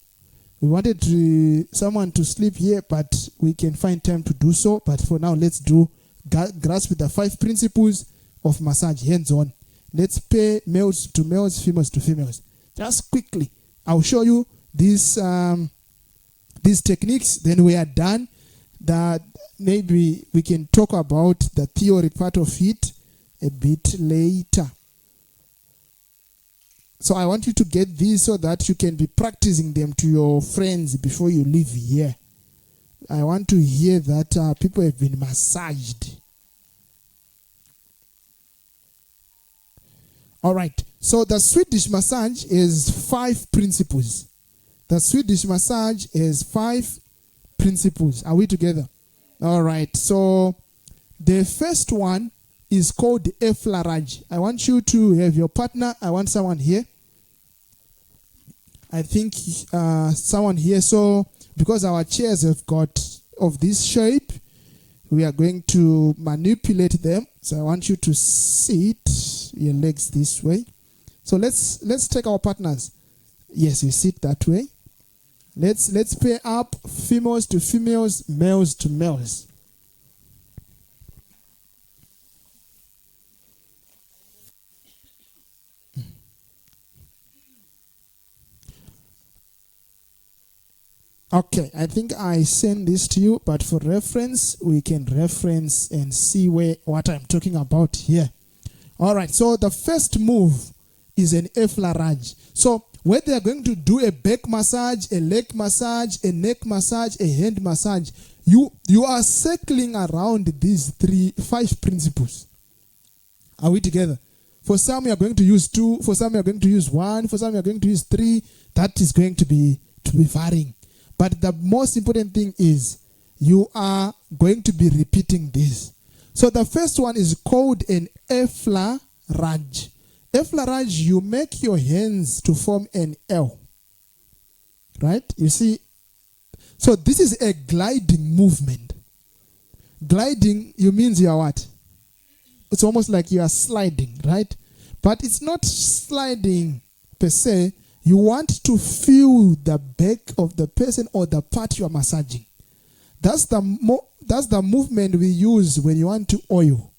We wanted someone to sleep here, but we can find time to do so. But for now, let's grasp with the 5 principles of massage, hands-on. Let's pay males to males, females to females. Just quickly. I'll show you these techniques. Then we are done. That maybe we can talk about the theory part of it a bit later. So I want you to get these so that you can be practicing them to your friends before you leave here. I want to hear that people have been massaged. All right. So the Swedish massage is 5 principles. The Swedish massage is 5 principles. Are we together? All right. So the first one is called the effleurage. I want you to have your partner. I want someone here. I think someone here. So because our chairs have got of this shape, we are going to manipulate them. So I want you to sit your legs this way. So let's take our partners. Yes, we sit that way. Let's pair up females to females, males to males. Okay, I think I send this to you, but for reference, we can reference and see what I'm talking about here. All right, so the first move is an effleurage. So when they are going to do a back massage, a leg massage, a neck massage, a hand massage, you are circling around these 5 principles. Are we together? For some, you are going to use 2. For some, you are going to use 1. For some, you are going to use 3. That is going to be varying. But the most important thing is you are going to be repeating this. So the first one is called an effleurage. Effleurage, you make your hands to form an L. Right? You see? So this is a gliding movement. Gliding, you means you are what? It's almost like you are sliding, right? But it's not sliding per se. You want to feel the back of the person or the part you are massaging. That's the movement we use when you want to oil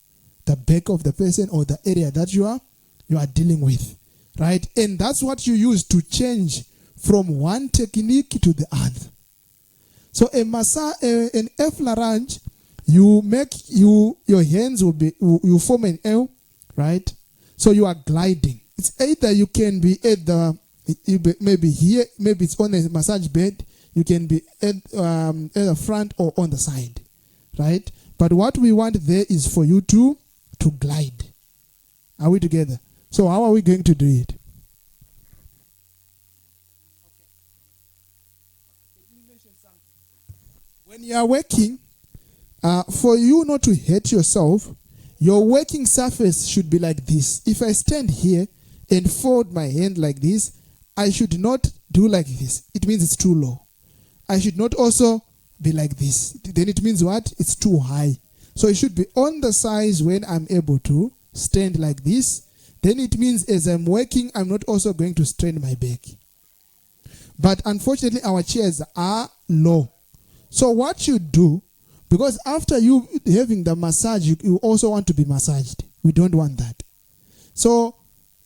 the back of the person or the area that you are dealing with, right? And that's what you use to change from one technique to the other. So an F larynge, your hands you form an L, right? So you are gliding. It's either you can be at maybe here, maybe it's on a massage bed. You can be at the front or on the side, right? But what we want there is for you to glide. Are we together? So how are we going to do it? When you are working, for you not to hurt yourself, your working surface should be like this. If I stand here and fold my hand like this, I should not do like this. It means it's too low. I should not also be like this. Then it means what? It's too high. So it should be on the size when I'm able to stand like this. Then it means as I'm working, I'm not also going to strain my back. But unfortunately, our chairs are low. So what you do, because after you having the massage, you also want to be massaged. We don't want that. So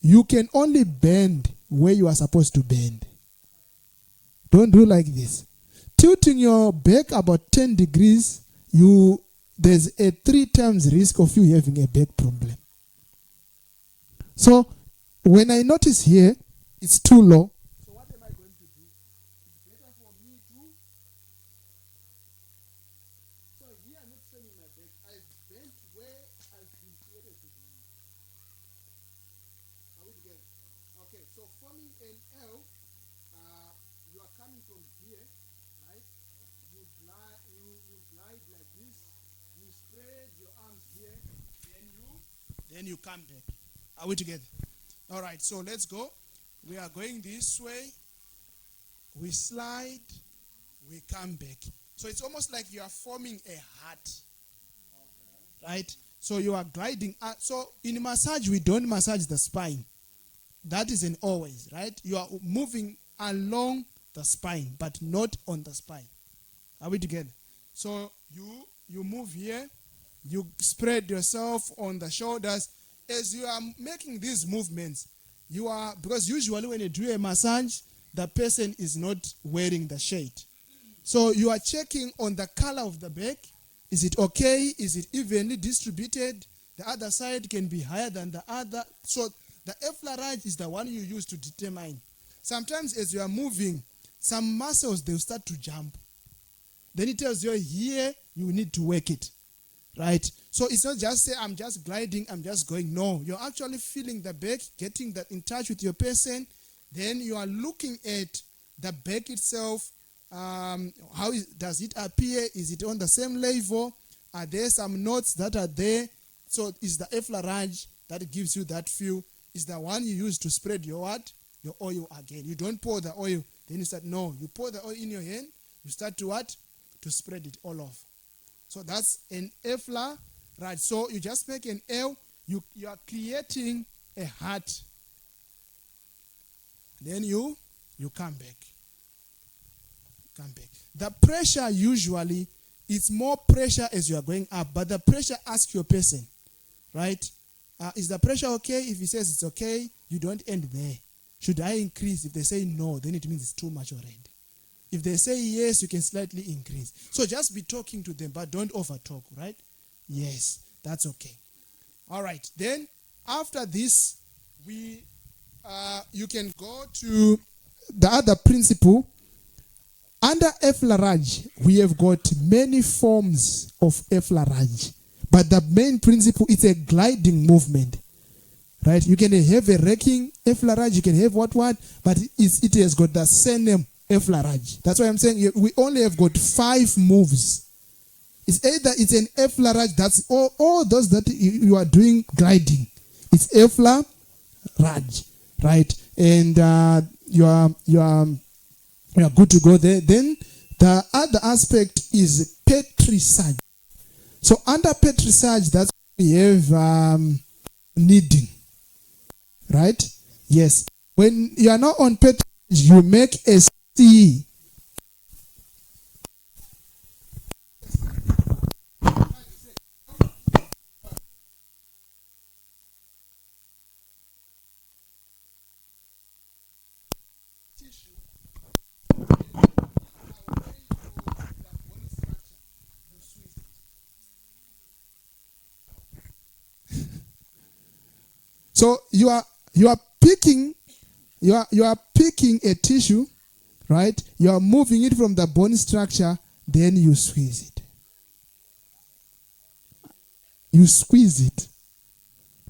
you can only bend where you are supposed to bend. Don't do like this. Tilting your back about 10 degrees, there's a 3 times risk of you having a back problem. So when I notice here, it's too low. So what am I going to do? It's better for me to... So here I'm not straining my back. I've bent where I've been created to bend. Are we together? Okay, so forming an L, you are coming from here, right? You glide like this. You spread your arms here, then you come back. Are we together? All right, so let's go. We are going this way. We slide. We come back. So it's almost like you are forming a heart. Right? So you are gliding. So in massage, we don't massage the spine. That is an always, right? You are moving along the spine, but not on the spine. Are we together? So you move here. You spread yourself on the shoulders. As you are making these movements, because usually when you do a massage, the person is not wearing the shade. So you are checking on the color of the back. Is it okay? Is it evenly distributed? The other side can be higher than the other. So the effleurage is the one you use to determine. Sometimes as you are moving, some muscles, they'll start to jump. Then it tells you here, you need to work it. Right? So it's not just say, I'm just gliding, I'm just going. No, you're actually feeling the back, getting that in touch with your person. Then you are looking at the back itself. Does it appear? Is it on the same level? Are there some knots that are there? So is the effleurage that gives you that feel is the one you use to spread your what? Your oil again. You don't pour the oil. Then you start, no. You pour the oil in your hand. You start to what? To spread it all off. So that's an effleurage. So you just make an L. You are creating a heart. Then you come back. Come back. The pressure usually, it's more pressure as you are going up, but the pressure asks your person, right? Is the pressure okay? If he says it's okay, you don't end there. Should I increase? If they say no, then it means it's too much already. If they say yes, you can slightly increase. So just be talking to them, but don't over talk, right? Yes, that's okay. All right. Then after this, you can go to the other principle. Under effleurage, we have got many forms of effleurage, but the main principle is a gliding movement, right? You can have a raking effleurage, you can have what, but it has got the same name, effleurage. That's why I'm saying we only have got 5 moves. It's either it's an effleurage, that's all those that you are doing gliding. It's effleurage, right? And you are good to go there. Then the other aspect is petrissage. So under petrissage, that's we have kneading, right? Yes. When you are not on petrissage, you make a C. So you are picking a tissue, right? You are moving it from the bone structure, then you squeeze it. You squeeze it,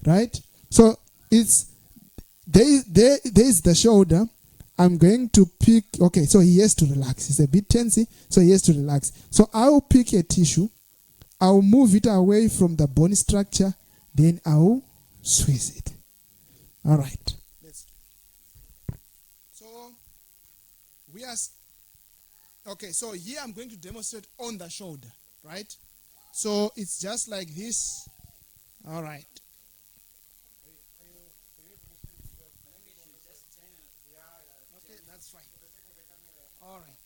right? So it's there is the shoulder. I'm going to pick. Okay, so he has to relax. He's a bit tensy, so he has to relax. So I'll pick a tissue. I'll move it away from the bone structure, then I'll squeeze it. All right. So we are okay. So here I'm going to demonstrate on the shoulder, right? So it's just like this. All right. Okay, that's fine. All right.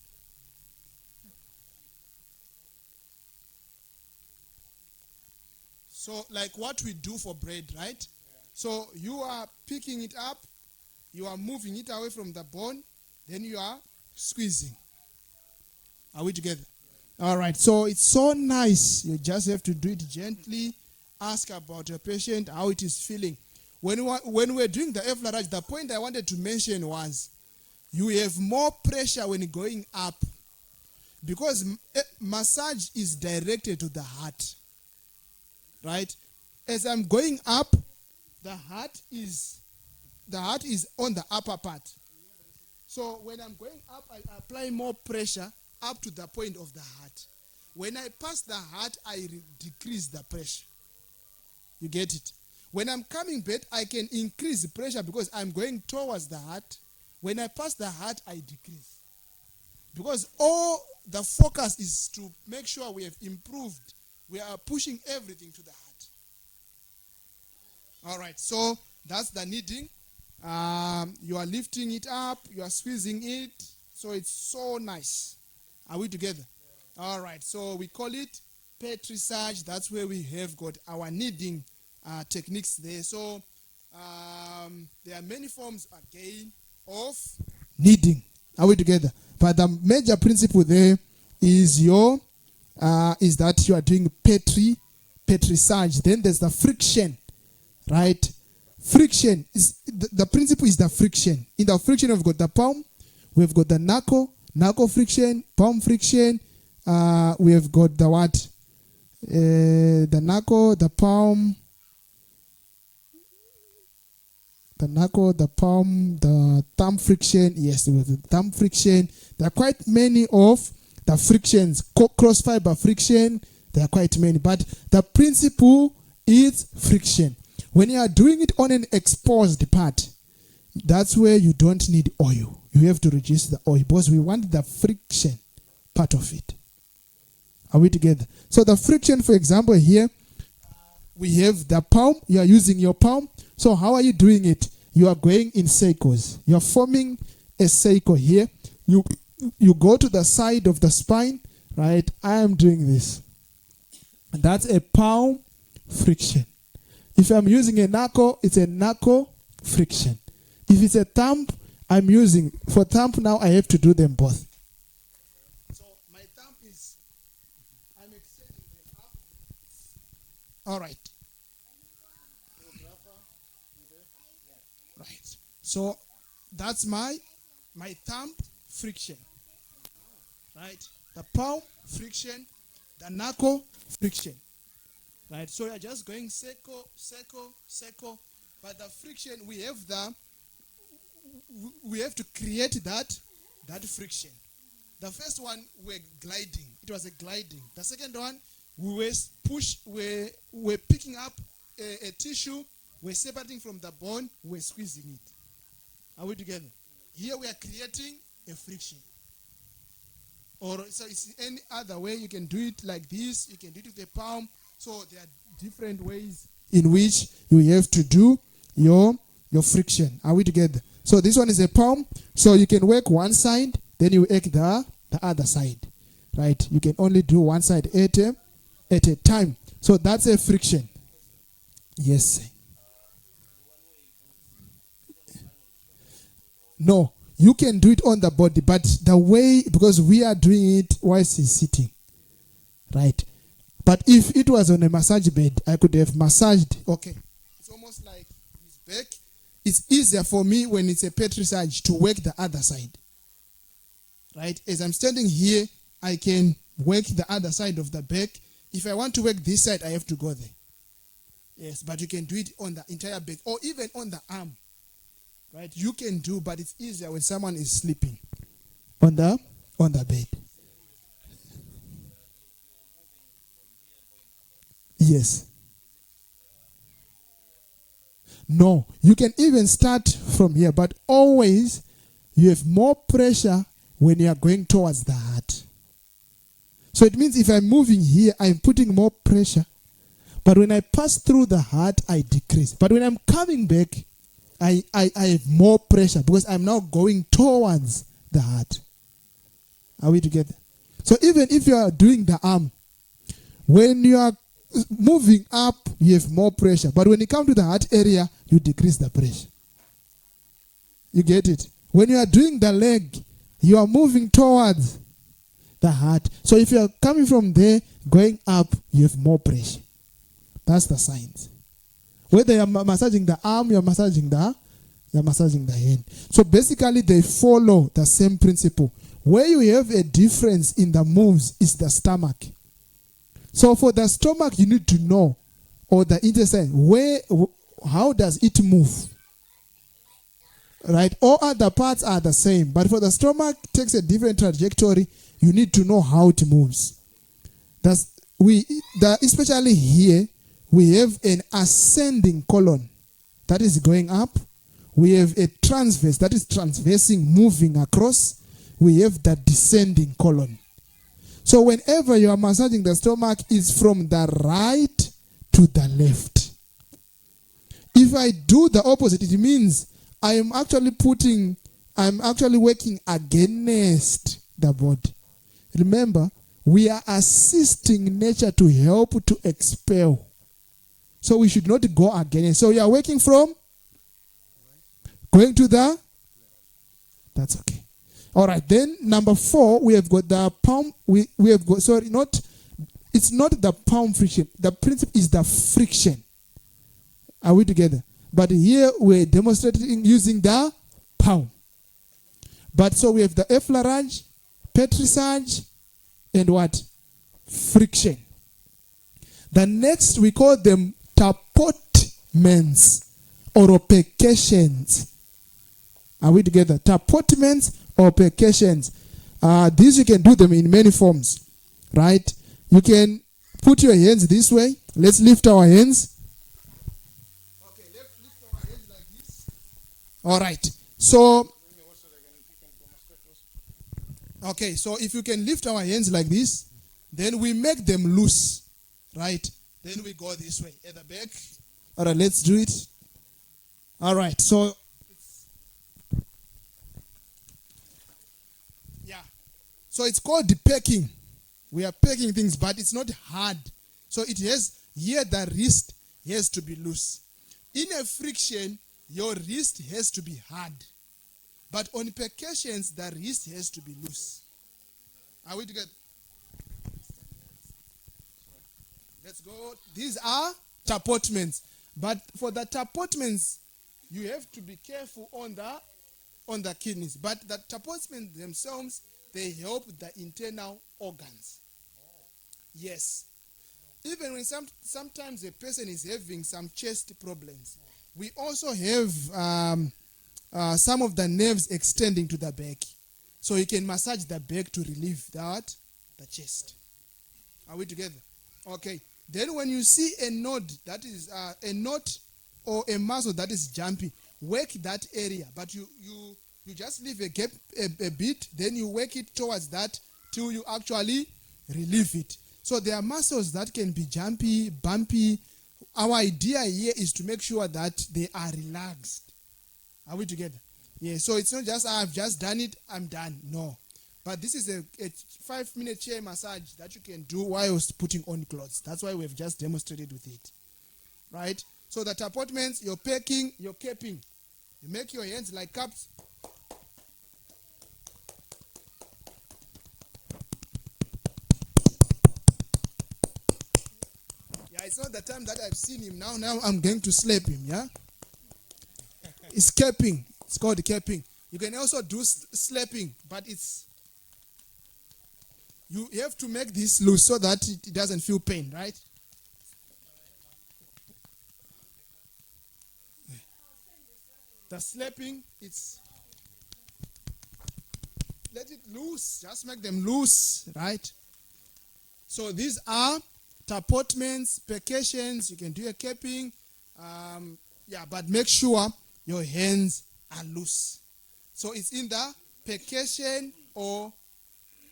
So like what we do for bread, right? So you are picking it up, you are moving it away from the bone, then you are squeezing. Are we together? All right. So it's so nice. You just have to do it gently. Ask about your patient, how it is feeling. When we're doing the FLRH, the point I wanted to mention was you have more pressure when going up because massage is directed to the heart. Right? As I'm going up, the heart is on the upper part. So when I'm going up, I apply more pressure up to the point of the heart. When I pass the heart, I decrease the pressure. You get it? When I'm coming back, I can increase the pressure because I'm going towards the heart. When I pass the heart, I decrease. Because all the focus is to make sure we have improved. We are pushing everything to the heart. All right, so that's the kneading. You are lifting it up, you are squeezing it, so it's so nice. Are we together? Yeah. All right, so we call it petrissage. That's where we have got our kneading techniques there. So there are many forms again of kneading. Are we together? But the major principle there is is that you are doing petrissage. Then there's the friction, right? Friction is the principle is the friction. In the friction, we've got the palm, we've got the knuckle friction, palm friction. We have got the what? The knuckle, the palm, the palm, the thumb friction. Yes, there was the thumb friction. There are quite many of the frictions. Cross fiber friction. There are quite many, but the principle is friction. When you are doing it on an exposed part, that's where you don't need oil. You have to reduce the oil because we want the friction part of it. Are we together? So the friction, for example, here, we have the palm. You are using your palm. So how are you doing it? You are going in circles. You are forming a circle here. You go to the side of the spine, right? I am doing this. That's a palm friction. If I'm using a knuckle, it's a knuckle friction. If it's a thumb, I'm using, for thumb now, I have to do them both. So my thumb is, I'm extending them up. All right. Right. So that's my thumb friction. Right. The palm friction, the knuckle friction. Right. So you're just going circle, but the friction we have to create that friction. The first one we're gliding. It was a gliding. The second one we're picking up a tissue, we're separating from the bone, we're squeezing it. Are we together? Here we are creating a friction. Or so it's any other way you can do it like this. You can do it with a palm. So there are different ways in which you have to do your friction. Are we together? So this one is a palm. So you can work one side, then you work the other side. Right? You can only do one side at a time. So that's a friction. Yes. No, you can do it on the body, but the way, because we are doing it whilst he's sitting. Right? But if it was on a massage bed, I could have massaged. Okay. It's almost like he's back, it's easier for me when it's a petrissage to work the other side. Right? As I'm standing here, I can work the other side of the back. If I want to work this side, I have to go there. Yes, but you can do it on the entire back or even on the arm. Right? You can do, but it's easier when someone is sleeping on the bed. Yes. No, you can even start from here, but always you have more pressure when you are going towards the heart. So it means if I'm moving here, I'm putting more pressure. But when I pass through the heart, I decrease. But when I'm coming back, I have more pressure because I'm now going towards the heart. Are we together? So even if you are doing the arm, when you are moving up, you have more pressure. But when you come to the heart area, you decrease the pressure. You get it? When you are doing the leg, you are moving towards the heart. So if you are coming from there, going up, you have more pressure. That's the science. Whether you're massaging the arm, you're massaging the hand. So basically, they follow the same principle. Where you have a difference in the moves is the stomach. So for the stomach, you need to know, or the intestine, how does it move? Right? All other parts are the same, but for the stomach, it takes a different trajectory. You need to know how it moves. Especially here, we have an ascending colon that is going up. We have a transverse that is transversing, moving across. We have the descending colon. So whenever you are massaging the stomach, it's from the right to the left. If I do the opposite, it means I'm actually working against the body. Remember, we are assisting nature to help to expel. So we should not go against. So you are working from going to the, that's okay. All right, then number 4, we have got the palm. We have got, it's not the palm friction. The principle is the friction. Are we together? But here we're demonstrating using the palm. But so we have the effleurage, petrissage, and what? Friction. The next we call them tapotments or percussions. Are we together? Tapotments or percussions. These you can do them in many forms, right? You can put your hands this way. Let's lift our hands. Okay, let's lift our hands like this. All right. So, okay, so if you can lift our hands like this, then we make them loose, right? Then we go this way at the back. All right, let's do it. All right, so so it's called the packing. We are packing things, but it's not hard. So it has, here the wrist has to be loose. In a friction, your wrist has to be hard. But on percussions, the wrist has to be loose. Are we together? Let's go. These are tapotments. But for the tapotments, you have to be careful on the kidneys. But the tapotments themselves, they help the internal organs. Yes. Even when sometimes a person is having some chest problems, we also have some of the nerves extending to the back. So you can massage the back to relieve the chest. Are we together? Okay. Then when you see a node that is a knot or a muscle that is jumpy, work that area. But you just leave a gap a bit, then you work it towards that till you actually relieve it. So there are muscles that can be jumpy, bumpy. Our idea here is to make sure that they are relaxed. Are we together? Yeah, so it's not just, I've just done it, I'm done. No. But this is a 5-minute chair massage that you can do while putting on clothes. That's why we've just demonstrated with it. Right? So the tapotments, you're packing, you're capping. You make your hands like cups. Yeah, it's not the time that I've seen him. Now I'm going to slap him, yeah? It's capping. It's called capping. You can also do slapping, but it's you have to make this loose so that it doesn't feel pain, right? The slapping, it's let it loose. Just make them loose, right? So these are tapotments, percussions. You can do a capping. But make sure your hands are loose. So it's in the percussion or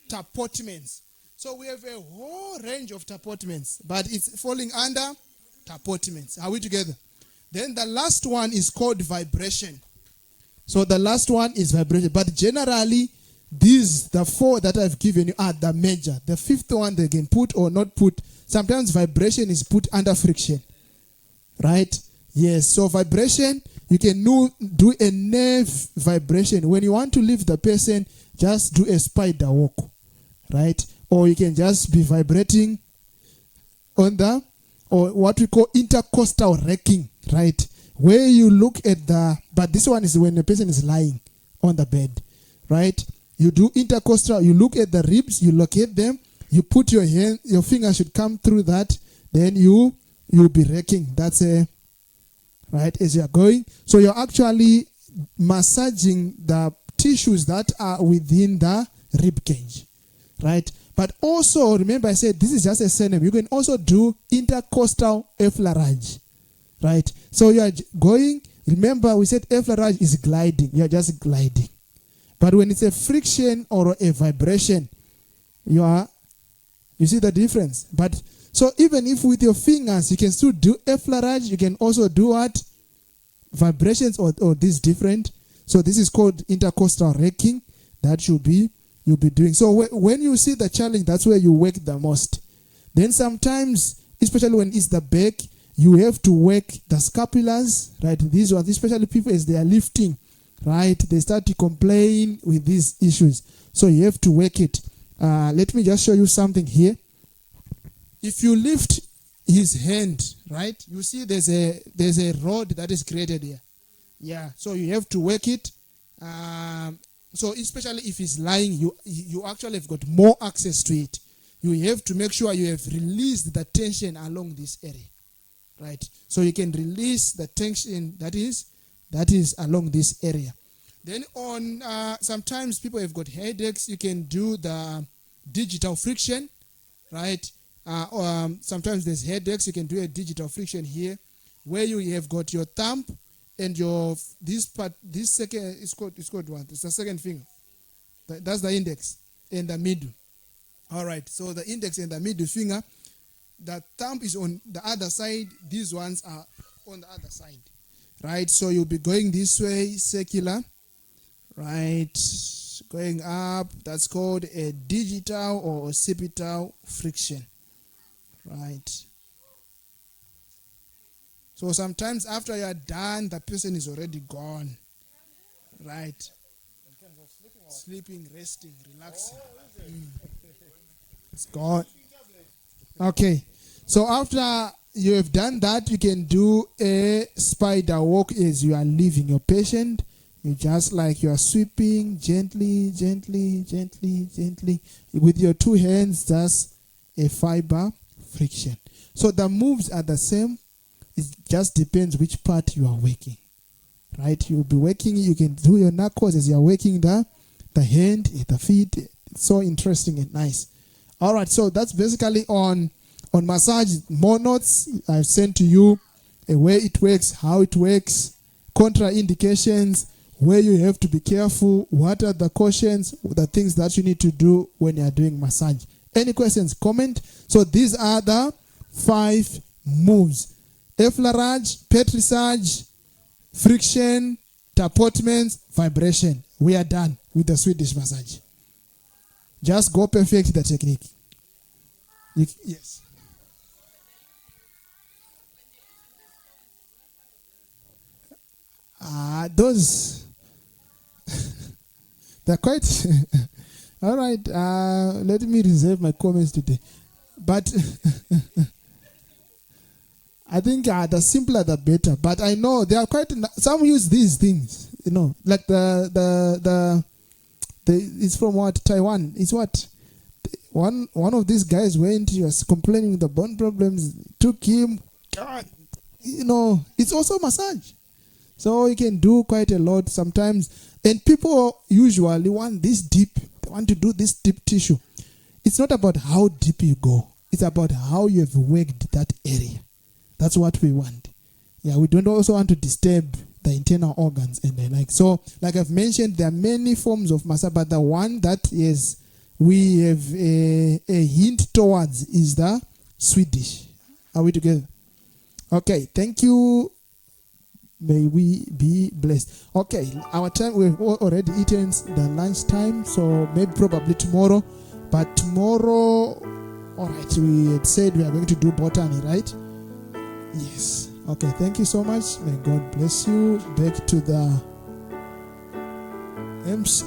tapotments. So we have a whole range of tapotments, but it's falling under tapotments. Are we together? Then the last one is called vibration. So the last one is vibration. But generally, the four that I've given you are the major. The fifth one they can put or not put. Sometimes vibration is put under friction. Right? Yes. So vibration, you can do a nerve vibration. When you want to leave the person, just do a spider walk. Right? Or you can just be vibrating on or what we call intercostal racking. Right? Where you look at but this one is when the person is lying on the bed. Right? You do intercostal, you look at the ribs, you locate them, you put your finger should come through that, then you'll be racking. That's right, as you're going. So you're actually massaging the tissues that are within the rib cage. Right? But also, remember I said this is just a synonym. You can also do intercostal effleurage. Right? So you are going, remember we said effleurage is gliding. You are just gliding. But when it's a friction or a vibration, you see the difference. But so even if with your fingers you can still do effleurage, you can also do what? Vibrations or this different. So this is called intercostal racking that you'll be doing. So when you see the challenge, that's where you work the most. Then sometimes, especially when it's the back, you have to work the scapulars, right? These ones, especially people as they are lifting, right? They start to complain with these issues. So you have to work it. Let me just show you something here. If you lift his hand, right? You see there's a rod that is created here. Yeah. So you have to work it. So especially if he's lying, you actually have got more access to it. You have to make sure you have released the tension along this area. Right? So you can release the tension that is along this area. Then sometimes people have got headaches. You can do the digital friction, right? Sometimes there's headaches. You can do a digital friction here, where you have got your thumb and this second it's called what? It's the second finger. That's the index and the middle. All right. So the index and the middle finger. The thumb is on the other side. These ones are on the other side. Right? So you'll be going this way, circular. Right? Going up. That's called a digital or occipital friction. Right? So sometimes after you're done, the person is already gone. Right? In terms of sleeping, resting, relaxing. It's gone. Okay. So after you have done that, you can do a spider walk as you are leaving your patient. You just like you are sweeping gently, gently, gently, gently. With your two hands, just a fiber friction. So the moves are the same. It just depends which part you are working. Right? You'll be working, you can do your knuckles as you are working the hand, the feet. It's so interesting and nice. All right, so that's basically on massage. More notes I've sent to you, where it works, how it works, contraindications, where you have to be careful, what are the cautions, the things that you need to do when you are doing massage. Any questions, comment. So these are the 5 moves: effleurage, petrissage, friction, tapotments, vibration. We are done with the Swedish massage. Just go perfect the technique. Yes. Those they're quite all right. Let me reserve my comments today. But I think the simpler the better. But I know there are quite some use these things. Like the it's from what, Taiwan. It's what one of these guys went. He was complaining with the bone problems. Took him. God, it's also massage. So you can do quite a lot sometimes. And people usually want this deep. They want to do this deep tissue. It's not about how deep you go. It's about how you have worked that area. That's what we want. Yeah, we don't also want to disturb the internal organs and the like. So, like I've mentioned, there are many forms of massage, but the one that we have a hint towards is the Swedish. Are we together? Okay, thank you. May we be blessed. Okay, our time, we've already eaten the lunch time, so maybe probably tomorrow. But tomorrow, all right, we had said we are going to do botany, right? Yes. Okay, thank you so much. May God bless you. Back to the MC.